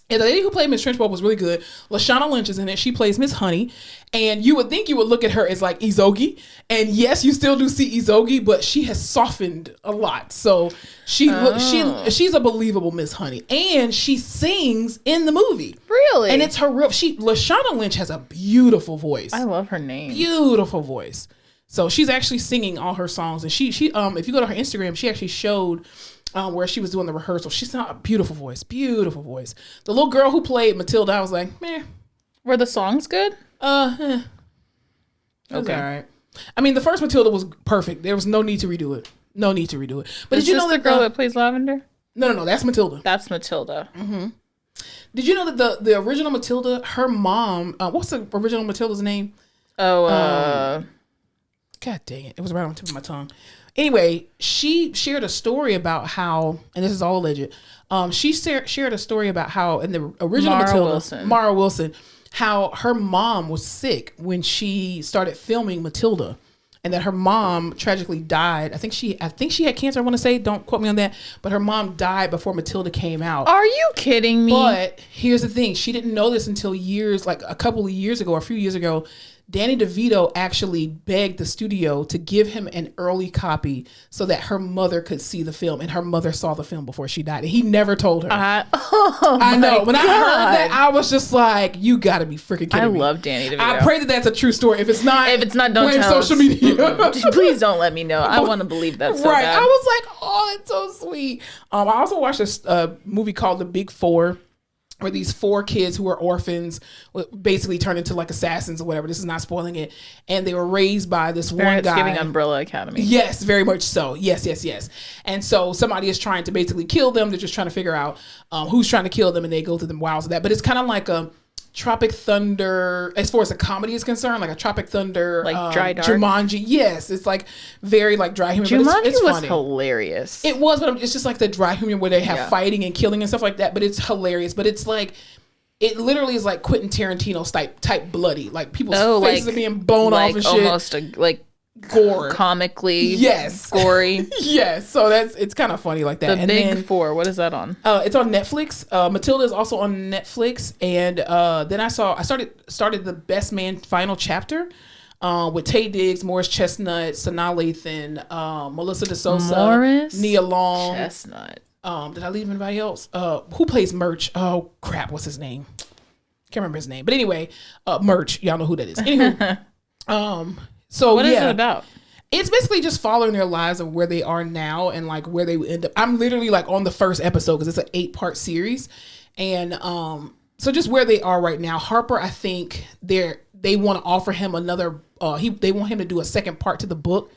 the lady who played Miss Trenchbolt was really good. Lashana Lynch is in it. She plays Miss Honey. And you would think you would look at her as like Izogi. And yes, you still do see Izogi, but she has softened a lot. So she's a believable Miss Honey. And she sings in the movie. Really? And it's her real Lashana Lynch has a beautiful voice. I love her name. Beautiful voice. So she's actually singing all her songs. And she if you go to her Instagram, she actually showed where she was doing the rehearsal. She's got a beautiful voice. Beautiful voice. The little girl who played Matilda, I was like, meh. Were the songs good? Okay. All right. I mean, the first Matilda was perfect. There was no need to redo it. But did you know that the girl that plays Lavender? No. That's Matilda. That's Matilda. Mm-hmm. Did you know that the original Matilda, her mom, what's the original Matilda's name? God dang it. It was right on the tip of my tongue. Anyway, she shared a story about how, and this is all alleged, she shared a story about how in the original Mara Wilson, how her mom was sick when she started filming Matilda, and that her mom tragically died. I think she had cancer, I want to say. Don't quote me on that. But her mom died before Matilda came out. Are you kidding me? But here's the thing. She didn't know this until a couple of years ago, or a few years ago. Danny DeVito actually begged the studio to give him an early copy so that her mother could see the film, and her mother saw the film before she died. And he never told her. I know. When I heard that, I was just like, "You got to be freaking kidding me!" I love Danny DeVito. I pray that that's a true story. If it's not, don't tell social media. Please don't let me know. I want to believe that. So right. bad. I was like, "Oh, it's so sweet." I also watched a movie called The Big Four, where these 4 kids who were orphans basically turned into like assassins or whatever. This is not spoiling it. And they were raised by this one guy. Giving Umbrella Academy. Yes, very much so. Yes. And so somebody is trying to basically kill them. They're just trying to figure out who's trying to kill them, and they go through the wilds of that. But it's kind of like a Tropic Thunder, as far as a comedy is concerned, like a Tropic Thunder, like Dry Dark. Jumanji. Yes, it's like very like dry humor. Jumanji it's was funny. Hilarious. It was, but it's just like the dry humor where they have fighting and killing and stuff like that. But it's hilarious. But it's like, it literally is like Quentin Tarantino type bloody. Like people's faces are being blown off and shit. Almost gore, comically, gory. Yes, so it's kind of funny like that. The Big Four. What is that on? It's on Netflix. Matilda is also on Netflix, and then I started the Best Man final chapter with Taye Diggs, Morris Chestnut, Sanaa Lathan, Melissa DeSosa, Nia Long, Chestnut. Did I leave anybody else? Who plays Murch? Oh crap, what's his name? Can't remember his name. But anyway, Murch, y'all know who that is. Anywho, so what is it about? It's basically just following their lives of where they are now and like where they end up. I'm literally like on the first episode because it's an 8-part series, and so just where they are right now. Harper, I think they want to offer him another. They want him to do a second part to the book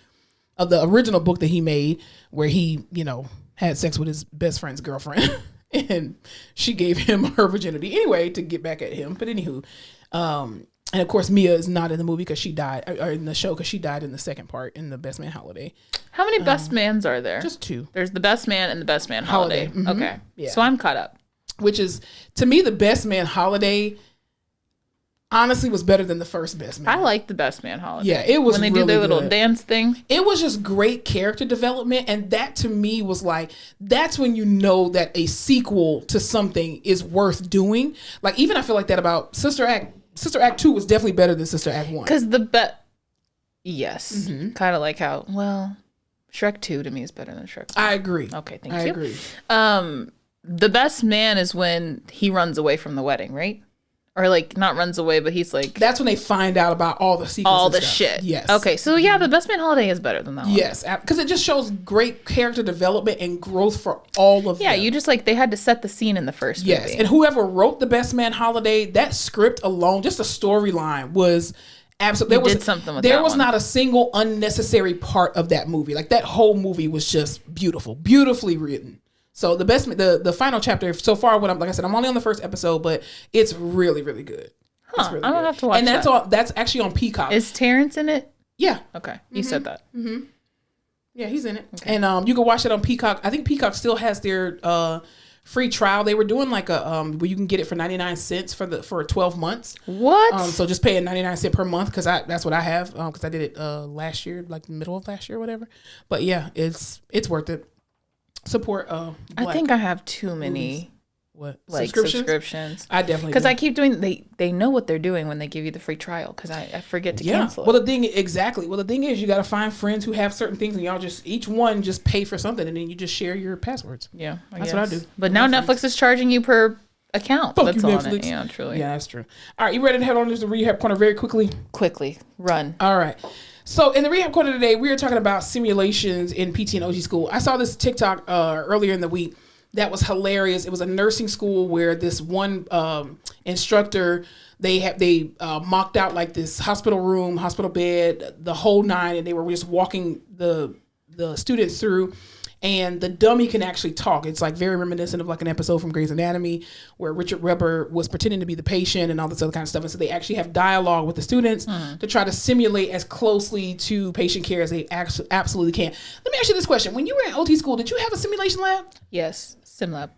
of the original book that he made, where he had sex with his best friend's girlfriend, and she gave him her virginity anyway to get back at him. But anywho, and of course Mia is not in the movie because she died, or in the show because she died in the second part in the Best Man Holiday. How many Best Mans are there? Just 2. There's the Best Man and the Best Man Holiday. Mm-hmm. Okay, yeah. So I'm caught up. Which is, to me, the Best Man Holiday honestly was better than the first Best Man. I like the Best Man Holiday. Yeah, it was when they really do their good. little dance thing. It was just great character development, and that to me was like, that's when you know that a sequel to something is worth doing. Like, even I feel like that about Sister Act. Sister Act 2 was definitely better than Sister Act 1. Because yes, kind of like how Shrek 2 to me is better than Shrek 2. I agree. Okay, thank you. I agree. The Best Man is when he runs away from the wedding, right? Or like not runs away, but he's like, that's when they find out about all the secrets, all the stuff. shit. Yes. Okay, so yeah, the Best Man Holiday is better than that one. Yes, because it just shows great character development and growth for all of them. Yeah, you just like they had to set the scene in the first movie. Yes, and whoever wrote the Best Man Holiday, that script alone, just the storyline was absolutely. There was not a single unnecessary part of that movie. Like that whole movie was just beautiful, beautifully written. So the final chapter so far, like I said, I'm only on the first episode, but it's really, really good. Huh, really I'm gonna have to watch. And that's actually on Peacock. Is Terrence in it? Yeah. Okay, you said that. Mm-hmm. Yeah, he's in it, and you can watch it on Peacock. I think Peacock still has their free trial. They were doing like a where you can get it for 99 cents for 12 months. What? So just paying 99 cents per month because that's what I have because I did it last year, like the middle of last year or whatever. But yeah, it's worth it. Support. I think I have too many. What like subscriptions? I definitely because I keep doing. They know what they're doing when they give you the free trial because I forget to cancel. Well, the thing is you got to find friends who have certain things and y'all just each one just pay for something and then you just share your passwords. Yeah, that's what I do. But now Netflix is charging you per account. Fuck that's you, on Netflix. it. Yeah, truly. Yeah, that's true. All right, you ready to head on to the Rehab Corner very quickly? Quickly, run. All right. So in the Rehab Corner today, we are talking about simulations in PT and OT school. I saw this TikTok earlier in the week that was hilarious. It was a nursing school where this one instructor, they mocked out like this hospital room, hospital bed, the whole nine, and they were just walking the students through. And the dummy can actually talk. It's like very reminiscent of like an episode from Grey's Anatomy where Richard Webber was pretending to be the patient and all this other kind of stuff. And so they actually have dialogue with the students to try to simulate as closely to patient care as they absolutely can. Let me ask you this question. When you were in OT school, did you have a simulation lab? Yes, sim lab.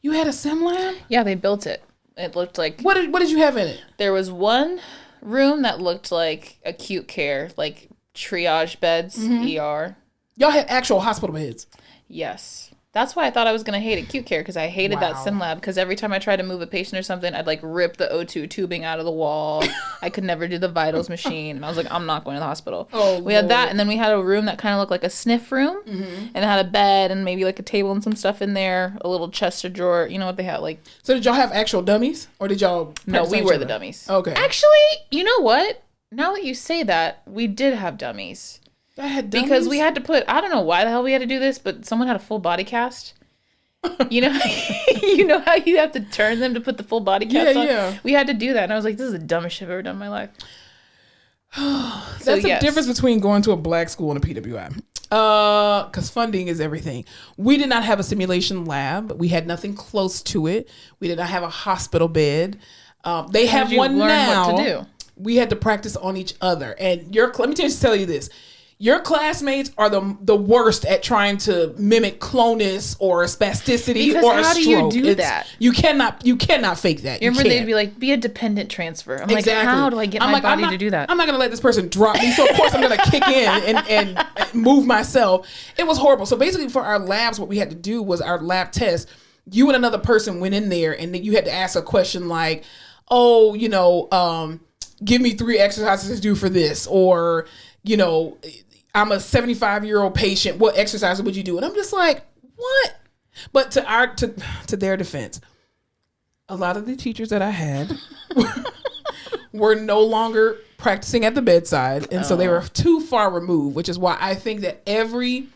You had a sim lab? Yeah, they built it. It looked like... What did you have in it? There was one room that looked like acute care, like triage beds, ER. Y'all had actual hospital beds? Yes. That's why I thought I was going to hate acute care because I hated that sim lab because every time I tried to move a patient or something, I'd like rip the O2 tubing out of the wall. I could never do the vitals machine. And I was like, I'm not going to the hospital. We had that. And then we had a room that kind of looked like a sniff room. And it had a bed and maybe like a table and some stuff in there. A little chest or drawer. You know what they had? Like. So did y'all have actual dummies? Or did y'all... No, we were the dummies. Okay. Actually, you know what? Now that you say that, we did have dummies. I had dummies? Because we had to put, I don't know why the hell we had to do this, but someone had a full body cast. You know, you know how you have to turn them to put the full body cast on? Yeah. We had to do that. And I was like, this is the dumbest shit I've ever done in my life. That's the difference between going to a black school and a PWI. Because funding is everything. We did not have a simulation lab. We had nothing close to it. We did not have a hospital bed. They have one now. What to do? We had to practice on each other. And let me tell you this. Your classmates are the worst at trying to mimic clonus or spasticity because or a stroke. How do you do that? You cannot fake that. Remember they'd be like, be a dependent transfer. I'm like, how do I get my body to do that? I'm not going to let this person drop me. So of course I'm going to kick in and move myself. It was horrible. So basically for our labs, what we had to do was our lab test. You and another person went in there and then you had to ask a question like, oh, give me 3 exercises to do for this. Or, I'm a 75-year-old patient. What exercise would you do? And I'm just like, what? But to their defense, a lot of the teachers that I had were no longer practicing at the bedside. And so they were too far removed, which is why I think that every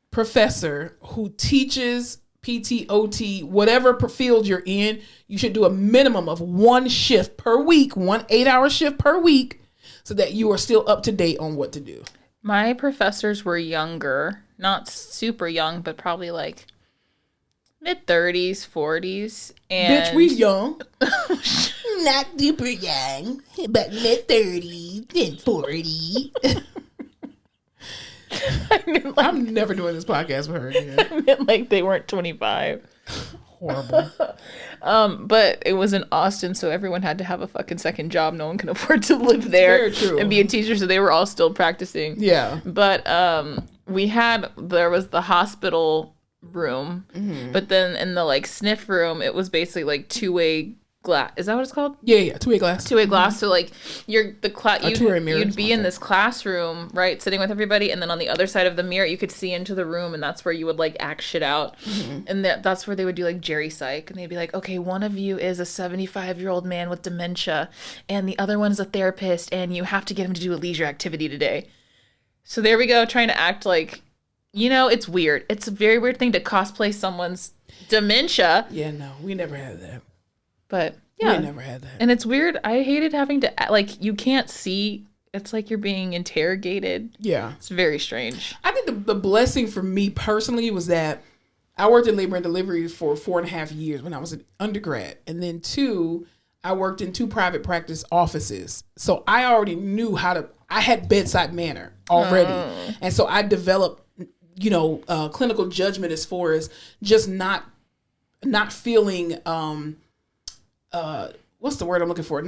professor who teaches PT, OT, whatever field you're in, you should do a minimum of 1 shift per week, 1 8-hour shift per week, so that you are still up to date on what to do. My professors were younger, not super young, but probably like mid-30s, 40s. And bitch, we young. Not super young, but mid-30s and 40. I'm never doing this podcast with her again. I meant like they weren't 25. Horrible. But it was in Austin, so everyone had to have a fucking second job. No one can afford to live there and be a teacher, so they were all still practicing. Yeah. But there was the hospital room, but then in the like sniff room, it was basically like 2-way glass. Is that what it's called? Yeah, 2-way glass. 2-way glass. So like you'd be in this classroom, right, sitting with everybody, and then on the other side of the mirror you could see into the room, and that's where you would like act shit out. And that's where they would do like Jerry Psych, and they'd be like, okay, one of you is a 75-year-old man with dementia and the other one's a therapist, and you have to get him to do a leisure activity today. So there we go, trying to act like, it's weird. It's a very weird thing to cosplay someone's dementia. Yeah, no, we never had that. But yeah, we never had that. And it's weird. I hated having to, like, you can't see. It's like you're being interrogated. Yeah. It's very strange. I think the blessing for me personally was that I worked in labor and delivery for 4.5 years when I was an undergrad. And then 2, I worked in 2 private practice offices. So I already knew I had bedside manner already. And so I developed, clinical judgment as far as just not not feeling what's the word I'm looking for?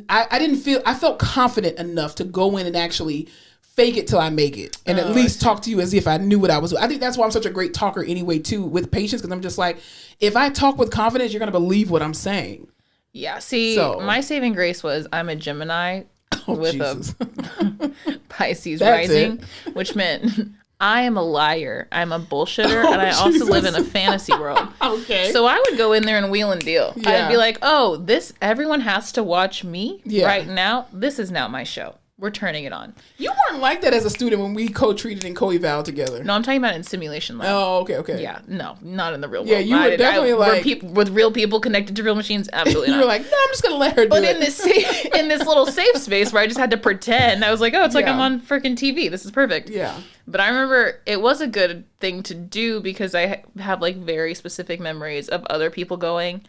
I felt confident enough to go in and actually fake it till I make it, and at least talk to you as if I knew what I was doing. I think that's why I'm such a great talker anyway too with patients, because I'm just like, if I talk with confidence, you're gonna believe what I'm saying. Yeah. See, my saving grace was I'm a Gemini with Jesus. A Pisces rising, which meant I am a liar. I'm a bullshitter, and I also live in a fantasy world. Okay. So I would go in there and wheel and deal. Yeah. I'd be like, oh, everyone has to watch me right now. This is now my show. We're turning it on. You weren't like that as a student when we co-treated and co-eval together. No, I'm talking about in simulation lab. Oh, okay. Yeah, no, not in the real world. Yeah, you were definitely like... with real people connected to real machines, absolutely not. You were like, no, I'm just going to let her do it. But in this little safe space where I just had to pretend, I was like, oh, it's like I'm on freaking TV. This is perfect. Yeah. But I remember it was a good thing to do because I have like very specific memories of other people going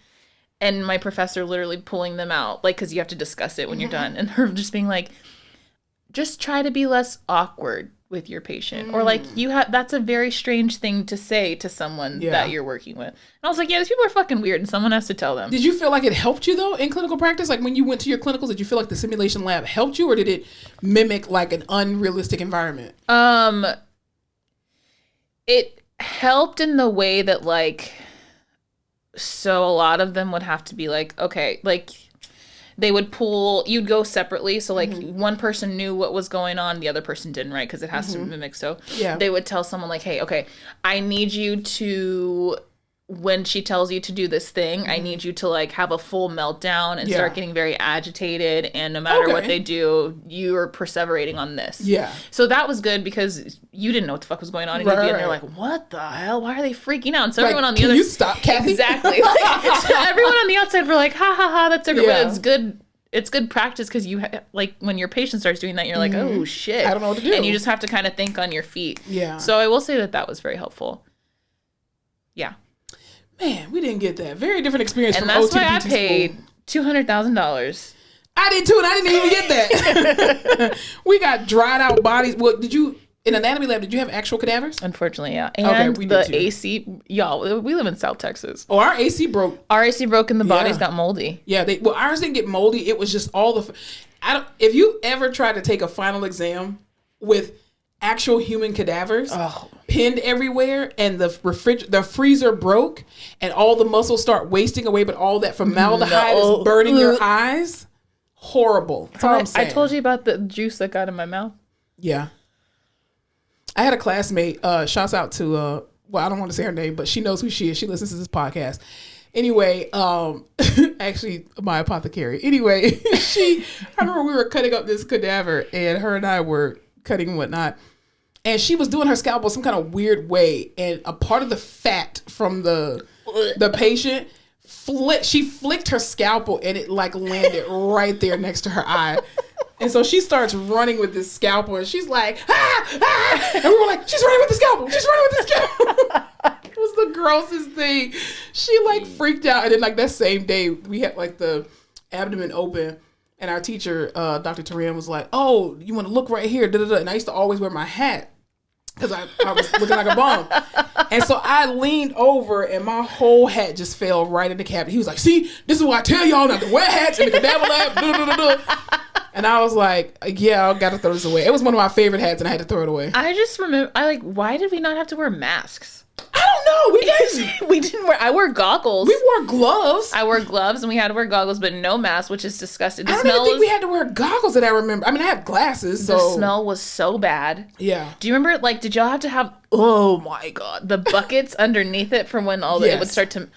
and my professor literally pulling them out, like, because you have to discuss it when you're done. And her just being like, just try to be less awkward with your patient. Or like, that's a very strange thing to say to someone that you're working with. And I was like, yeah, these people are fucking weird and someone has to tell them. Did you feel like it helped you though in clinical practice? Like when you went to your clinicals, did you feel like the simulation lab helped you, or did it mimic like an unrealistic environment? It helped in the way that like, so a lot of them would have to be like, okay, like, they would you'd go separately. So like one person knew what was going on, the other person didn't, right? Because it has to mimic. So they would tell someone like, hey, okay, I need you to, when she tells you to do this thing, I need you to like have a full meltdown and start getting very agitated. And no matter what they do, you are perseverating on this. Yeah. So that was good because you didn't know what the fuck was going on. And you'd be in there like, what the hell? Why are they freaking out? And so everyone on the other... Can you stop, Kathy? Exactly. Like, so everyone on the outside were like, ha ha ha, that's so great. But it's good. It's good practice because you like when your patient starts doing that, you're like, oh shit. I don't know what to do. And you just have to kind of think on your feet. Yeah. So I will say that was very helpful. Yeah. Man, we didn't get that. Very different experience and from OT to PT school. And that's why I paid $200,000. I did too, and I didn't even get that. We got dried out bodies. Well, in anatomy lab, did you have actual cadavers? Unfortunately, yeah. And we did too. AC, y'all, we live in South Texas. Oh, our AC broke. Our AC broke and the bodies got moldy. Yeah, ours didn't get moldy. It was just all if you ever tried to take a final exam with actual human cadavers pinned everywhere and the freezer broke and all the muscles start wasting away, but all that formaldehyde is burning your eyes. Horrible. That's all I'm saying. I told you about the juice that got in my mouth. Yeah. I had a classmate, shouts out to, I don't want to say her name, but she knows who she is. She listens to this podcast. Anyway, actually my apothecary. Anyway, I remember we were cutting up this cadaver and her and I were cutting and whatnot. And she was doing her scalpel some kind of weird way. And a part of the fat from the patient, she flicked her scalpel and it like landed right there next to her eye. And so she starts running with this scalpel and she's like, ah! And we were like, she's running with the scalpel. She's running with the scalpel. It was the grossest thing. She like freaked out. And then like that same day we had like the abdomen open. And our teacher, Dr. Tory Lanez, was like, oh, you want to look right here. Da-da-da. And I used to always wear my hat because I was looking like a bum. And so I leaned over and my whole hat just fell right in the cabinet. He was like, see, this is why I tell y'all not to wear hats in the cadaver lab. Da-da-da-da. And I was like, yeah, I got to throw this away. It was one of my favorite hats and I had to throw it away. I just remember, why did we not have to wear masks? I don't know. We didn't wear. I wore goggles. We wore gloves. I wore gloves, and we had to wear goggles, but no mask, which is disgusting. I don't even think we had to wear goggles that I remember. I mean, I have glasses. So. The smell was so bad. Yeah. Do you remember? Like, did y'all have to have? Oh my god, the buckets underneath it from when it would start to.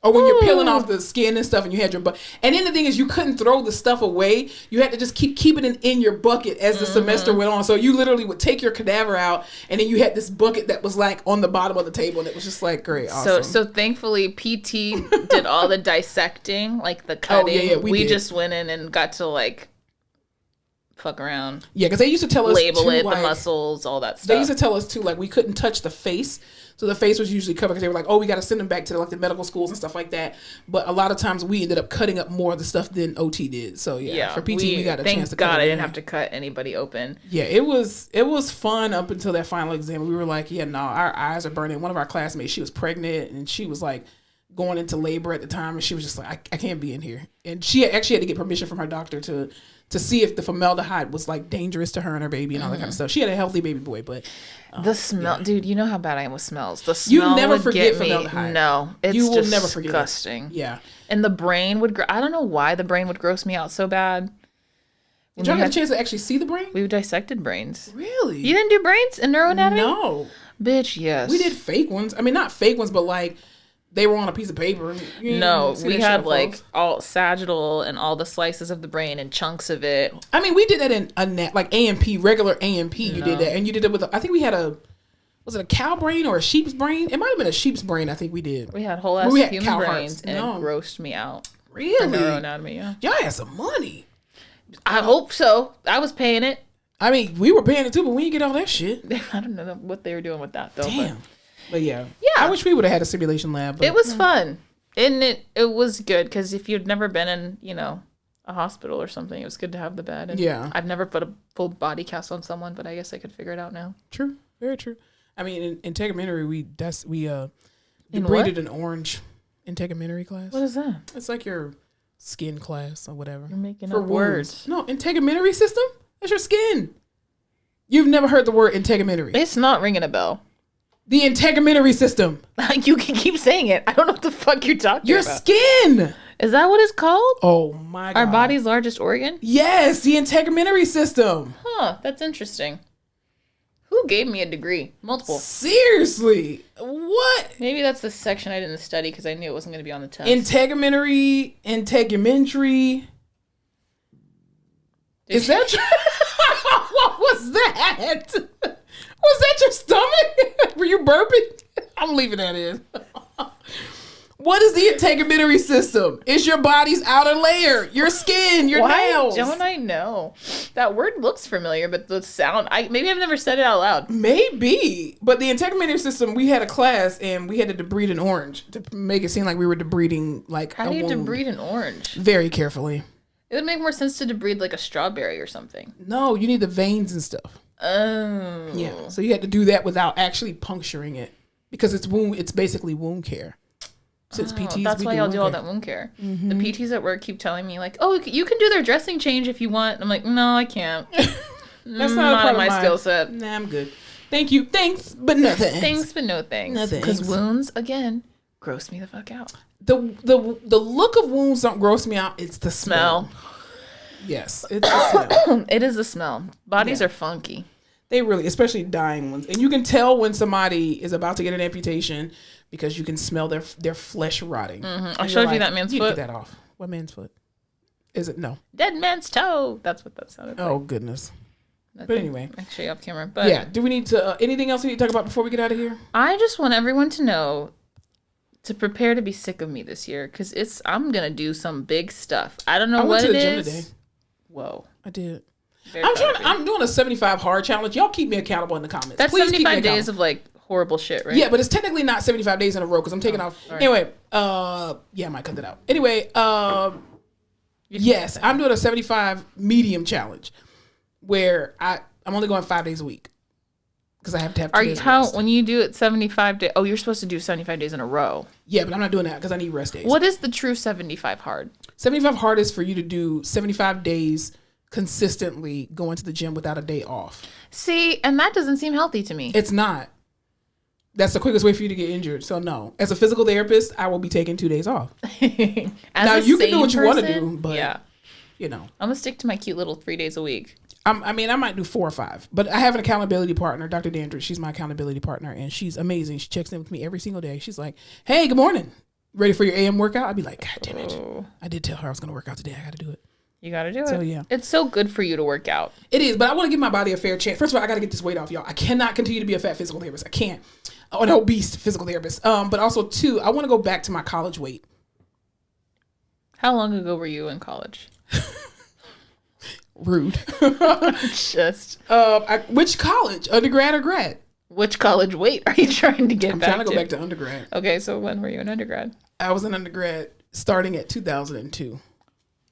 Or when you're peeling off the skin and stuff and you had your bucket. And then the thing is you couldn't throw the stuff away. You had to just keep keeping it in your bucket as the semester went on. So you literally would take your cadaver out and then you had this bucket that was like on the bottom of the table and it was just like great. Awesome. So thankfully PT did all the dissecting, like the cutting. Oh, yeah, we just went in and got to like fuck around. Yeah, because they used to tell us label it, the muscles, all that stuff. They used to tell us too, like we couldn't touch the face. So the face was usually covered because they were like, oh, we got to send them back to the medical schools and stuff like that. But a lot of times we ended up cutting up more of the stuff than OT did. So for PT we got a chance to cut. Thank God I didn't have to cut anybody open. Yeah, it was fun up until that final exam. We were like, yeah, no, our eyes are burning. One of our classmates, she was pregnant and she was like going into labor at the time, and she was just like, I can't be in here. And she actually had to get permission from her doctor to see if the formaldehyde was like dangerous to her and her baby and all that kind of stuff. She had a healthy baby boy, but the smell, dude, you know how bad I am with smells. The smell you never would forget get me. formaldehyde. No, it's you will disgusting. never forget disgusting. Yeah, and the brain would. I don't know why the brain would gross me out so bad. Did y'all get a chance to actually see the brain? We dissected brains. Really? You didn't do brains in neuroanatomy? No, bitch. Yes, we did fake ones. I mean, not fake ones, but like. They were on a piece of paper. No, we had like all sagittal and all the slices of the brain and chunks of it. I mean, we did that in like A&P, regular A&P. You did that, and you did it with. I think we had was it a cow brain or a sheep's brain? It might have been a sheep's brain. I think we did. We had whole ass human brains, and it grossed me out. Really? Neuroanatomy, yeah. Y'all had some money. I hope so. I was paying it. I mean, we were paying it too, but we didn't get all that shit. I don't know what they were doing with that though. Damn. But yeah, I wish we would have had a simulation lab. But, it was fun, and it was good because if you'd never been in, a hospital or something, it was good to have the bed. And I've never put a full body cast on someone, but I guess I could figure it out now. True, very true. I mean, in integumentary, we debrided an orange integumentary class. What is that? It's like your skin class or whatever. You're making up words. No, integumentary system. That's your skin. You've never heard the word integumentary. It's not ringing a bell. The integumentary system. You can keep saying it. I don't know what the fuck you're talking about. Your skin. Is that what it's called? Oh my God. Our body's largest organ? Yes, the integumentary system. Huh, that's interesting. Who gave me a degree? Multiple. Seriously? What? Maybe that's the section I didn't study because I knew it wasn't going to be on the test. Integumentary. Is that what was that? Was that your stomach? Were you burping? I'm leaving that in. What is the integumentary system? It's your body's outer layer, your skin, your nails. Why don't I know? That word looks familiar, but the sound, maybe I've never said it out loud. Maybe. But the integumentary system, we had a class and we had to debride an orange to make it seem like we were debriding like How do you debride an orange? Very carefully. It would make more sense to debride like a strawberry or something. No, you need the veins and stuff. Oh. Yeah. So you had to do that without actually puncturing it because it's basically wound care. Since PTs, that's why y'all do all that wound care. Mm-hmm. The PTs at work keep telling me like, "Oh, you can do their dressing change if you want." I'm like, "No, I can't. That's not my skill set. Nah, I'm good. Thank you. Thanks, but no thanks. Thanks, but no thanks. No thanks. Because wounds again gross me the fuck out. The look of wounds don't gross me out. It's the smell. Yes, it's the smell. It is the smell. Bodies are funky. They really, especially dying ones, and you can tell when somebody is about to get an amputation because you can smell their flesh rotting. Mm-hmm. I showed you that man's foot. Get that off. What man's foot? Is it? No. Dead man's toe. That's what that sounded like. Oh goodness. But anyway, actually off camera. But yeah, do we need to anything else we need to talk about before we get out of here? I just want everyone to know to prepare to be sick of me this year because I'm gonna do some big stuff. I don't know what it is. I went to the gym today. Whoa, I did. I'm doing a 75 hard challenge. Y'all keep me accountable in the comments. That's please 75 days of like horrible shit, right? Yeah, but it's technically not 75 days in a row because I'm taking off. Right. Anyway, yeah, I might cut that out. Anyway, yes, I'm doing a 75 medium challenge where I'm only going 5 days a week because I have to have 2 days rest. When you do it 75 days? Oh, you're supposed to do 75 days in a row. Yeah, but I'm not doing that because I need rest days. What is the true 75 hard? 75 hard is for you to do 75 days consistently going to the gym without a day off. See, and that doesn't seem healthy to me. It's not. That's the quickest way for you to get injured. So no, as a physical therapist, I will be taking 2 days off. Now you can do what you want to do, but I'm gonna stick to my cute little 3 days a week. I might do 4 or 5, but I have an accountability partner, Dr. Dandridge. She's my accountability partner, and she's amazing. She checks in with me every single day. She's like, "Hey, good morning. Ready for your AM workout?" I'd be like, "God damn it! I did tell her I was gonna work out today. I got to do it." You got to do it. So, yeah. It's so good for you to work out. It is, but I want to give my body a fair chance. First of all, I got to get this weight off, y'all. I cannot continue to be a fat physical therapist. I can't. An obese physical therapist. But also, 2, I want to go back to my college weight. How long ago were you in college? Rude. Just. Which college? Undergrad or grad? Which college weight are you trying to get back to? I'm trying to go back to undergrad. Okay, so when were you in undergrad? I was in undergrad starting at 2002.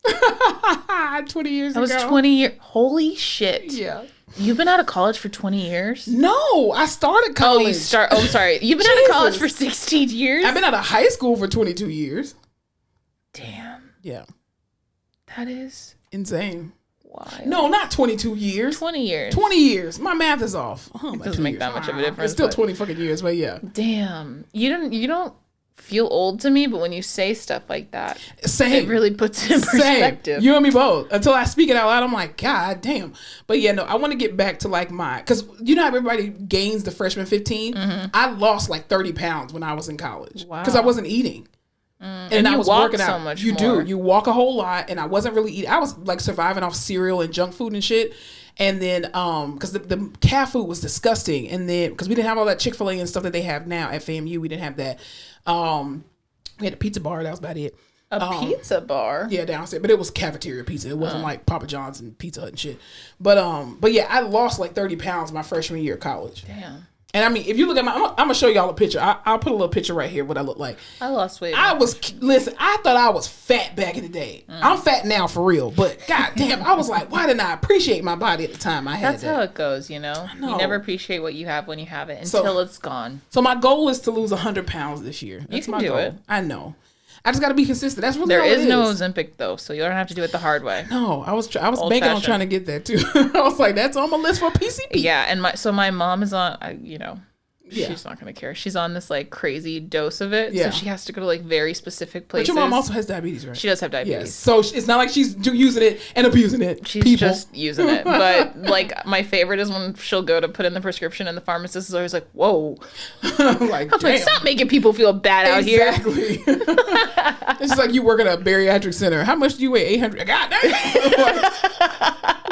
20 years ago. That was 20 years. Holy shit. Yeah. You've been out of college for 20 years? No, I started college. I'm sorry. You've been out of college for 16 years? I've been out of high school for 22 years. Damn. Yeah. That is insane. Why? No, not 22 years. 20 years. 20 years. My math is off. It doesn't make that much of a difference. It's still 20 fucking years, but yeah. Damn. You don't feel old to me, but when you say stuff like that, same. It really puts it in perspective. Same. You and me both. Until I speak it out loud, I'm like, God damn. But yeah, no, I want to get back to like because you know how everybody gains the freshman 15? Mm-hmm. I lost like 30 pounds when I was in college. Wow. Because I wasn't eating. And I was working out so much more. You walk a whole lot, and I wasn't really eating. I was like surviving off cereal and junk food and shit. And then because the cat food was disgusting, and then because we didn't have all that Chick-fil-A and stuff that they have now at FAMU, we didn't have that. We had a pizza bar. That was about it. A pizza bar? Yeah, downstairs, but it was cafeteria pizza. It wasn't like Papa John's and Pizza Hut and shit. But yeah, I lost like 30 pounds my freshman year of college. Damn. And I mean, if you look at I'm gonna show y'all a picture. I'll put a little picture right here what I look like. I lost weight. I thought I was fat back in the day. I'm fat now for real, but god damn, I was like, why didn't I appreciate my body at the time I had That's how it goes, you know? You never appreciate what you have when you have it until it's gone. So my goal is to lose 100 pounds this year. That's you can do it. I know. I just got to be consistent. That's really there is no Ozempic though, so you don't have to do it the hard way. No, I was banking on trying to get that too. I was like, that's on my list for PCP. Yeah, and my mom is on, she's not going to care. She's on this like crazy dose of it. Yeah. So she has to go to like very specific places. But your mom also has diabetes, right? She does have diabetes. Yes. So it's not like she's using it and abusing it. She's just using it. But like my favorite is when she'll go to put in the prescription and the pharmacist is always like, whoa. like, stop making people feel bad out here. Exactly. It's just like you work at a beriatric center. How much do you weigh? 800. God damn.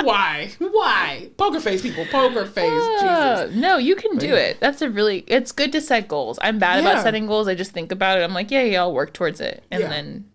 Why? Poker face, people. Poker face. Jesus. No, you can do it. That's it's good to set goals. I'm bad about setting goals. I just think about it. I'm like, yeah, I'll work towards it. And then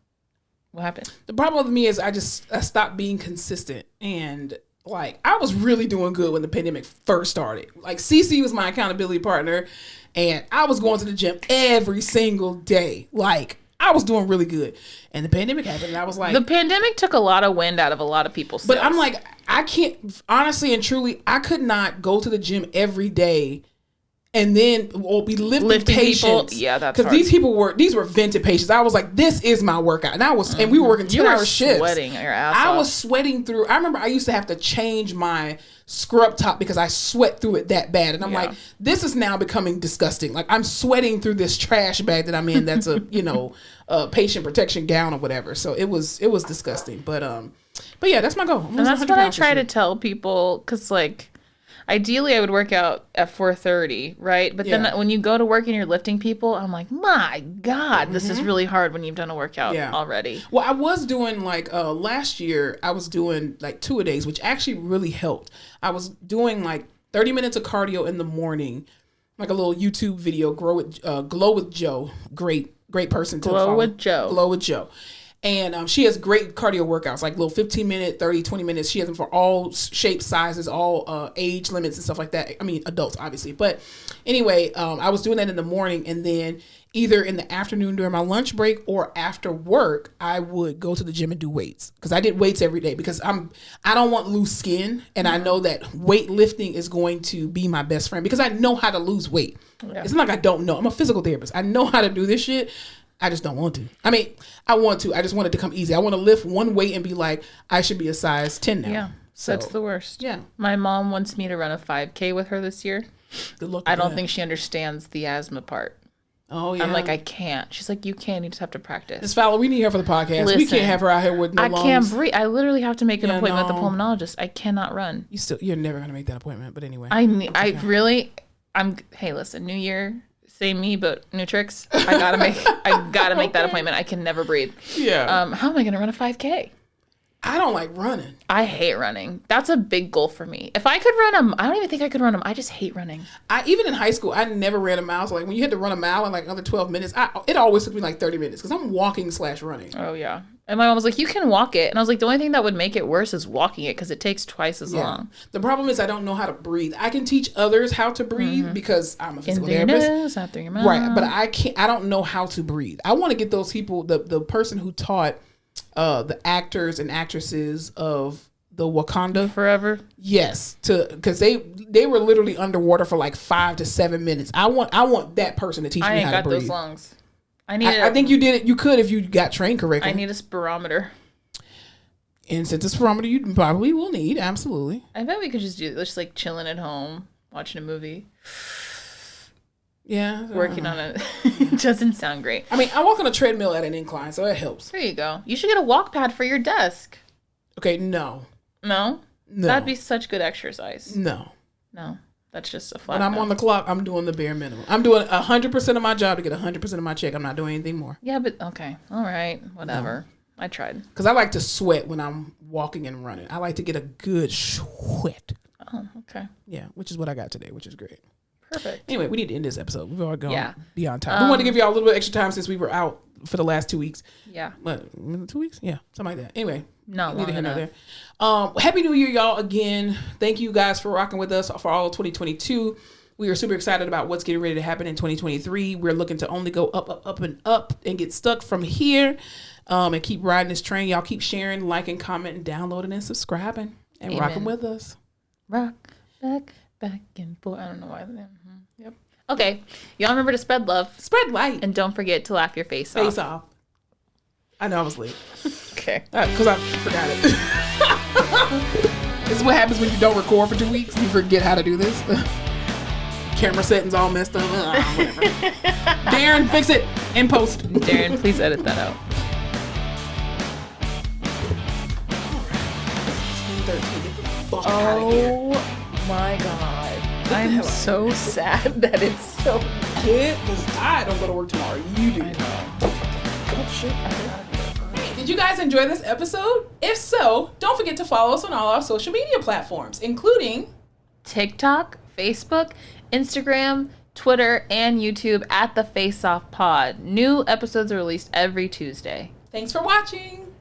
what happened? The problem with me is I stopped being consistent. And like, I was really doing good when the pandemic first started. Like, Cece was my accountability partner. And I was going to the gym every single day. Like, I was doing really good. And the pandemic happened. And I was like... The pandemic took a lot of wind out of a lot of people's But I'm like, I can't... Honestly and truly, I could not go to the gym every day and then be lifting patients. People. Yeah, that's because these were vented patients. I was like, this is my workout. And and we were working 10-hour shifts. Sweating your ass I off. was sweating through... I remember I used to have to change my scrub top because I sweat through it that bad. And I'm like, this is now becoming disgusting. Like, I'm sweating through this trash bag that I'm in that's a patient protection gown or whatever. So it was disgusting. But yeah, that's my goal. And that's what I try to tell people, because like, ideally I would work out at 4:30, right? But then when you go to work and you're lifting people, I'm like, my God, this is really hard when you've done a workout already. Well, I was doing like last year, I was doing like 2-a-days, which actually really helped. I was doing like 30 minutes of cardio in the morning, like a little YouTube video, Glow with Joe. Great person to follow. Glow with Joe. And she has great cardio workouts, like little 15-minute, 30, 20 minutes. She has them for all shapes, sizes, all age limits and stuff like that. I mean, adults, obviously. But anyway, I was doing that in the morning. And then either in the afternoon during my lunch break or after work, I would go to the gym and do weights. Because I did weights every day because I don't want loose skin. And I know that weightlifting is going to be my best friend because I know how to lose weight. Yeah. It's not like I don't know. I'm a physical therapist. I know how to do this shit. I just don't want to. I mean, I want to. I just want it to come easy. I want to lift one weight and be like, I should be a size 10 now. Yeah, so that's the worst. Yeah. My mom wants me to run a 5K with her this year. Good luck. I don't think she understands the asthma part. Oh, yeah. I'm like, I can't. She's like, you can. You just have to practice. Ms. Fowler, we need her for the podcast. Listen, we can't have her out here with no lungs. I can't breathe. I literally have to make an appointment with the pulmonologist. I cannot run. You're never going to make that appointment. But anyway. Hey, listen, New Year. Same me, but new tricks. I gotta make that appointment. I can never breathe. Yeah. How am I gonna run a 5K? I don't like running. I hate running. That's a big goal for me. If I could run them, I don't even think I could run them. I just hate running. Even in high school, I never ran a mile. So like when you had to run a mile in like under 12 minutes, it always took me like 30 minutes because I'm walking/running. Oh yeah. And my mom was like, you can walk it. And I was like, the only thing that would make it worse is walking it because it takes twice as long. The problem is I don't know how to breathe. I can teach others how to breathe because I'm a physical therapist. Nose, out through your mouth. Right. But I don't know how to breathe. I want to get those people, the person who taught the actors and actresses of the Wakanda Forever. Yes, because they were literally underwater for like 5 to 7 minutes. I want that person to teach me how to breathe. I ain't got those lungs. I think you did it. You could if you got trained correctly. I need a spirometer. And since it's spirometer, you probably will need. Absolutely. I bet we could just do just like chilling at home, watching a movie. Yeah. Working on it. It doesn't sound great. I mean, I walk on a treadmill at an incline, so it helps. There you go. You should get a walk pad for your desk. Okay, no. No? That'd be such good exercise. No. That's just a flat When I'm on the clock, I'm doing the bare minimum. I'm doing 100% of my job to get 100% of my check. I'm not doing anything more. Yeah, but okay. All right. Whatever. No. I tried. Because I like to sweat when I'm walking and running. I like to get a good sweat. Oh, okay. Yeah, which is what I got today, which is great. Perfect. Anyway, we need to end this episode. We've already gone beyond time. We wanted to give y'all a little bit extra time since we were out for the last 2 weeks. Yeah. What, 2 weeks? Yeah, something like that. Anyway. Not long enough. There. Happy New Year, y'all, again. Thank you guys for rocking with us for all of 2022. We are super excited about what's getting ready to happen in 2023. We're looking to only go up and get stuck from here and keep riding this train. Y'all keep sharing, liking, commenting, downloading, and subscribing and rocking with us. Rock back and forth. I don't know why. Yep. Okay. Y'all remember to spread love. Spread light. And don't forget to laugh your face off. Face off. I know I was late. Okay. Because I forgot it. This is what happens when you don't record for 2 weeks. You forget how to do this. Camera settings all messed up. Whatever. Darren, fix it in post. Darren, please edit that out. Get the fuck out of here. Oh my God. I'm so sad that it's so... Kid, because I don't go to work tomorrow. You do. I know. Oh shit, I forgot. Did you guys enjoy this episode? If so, don't forget to follow us on all our social media platforms, including TikTok, Facebook, Instagram, Twitter, and YouTube at The Face Off Pod. New episodes are released every Tuesday. Thanks for watching.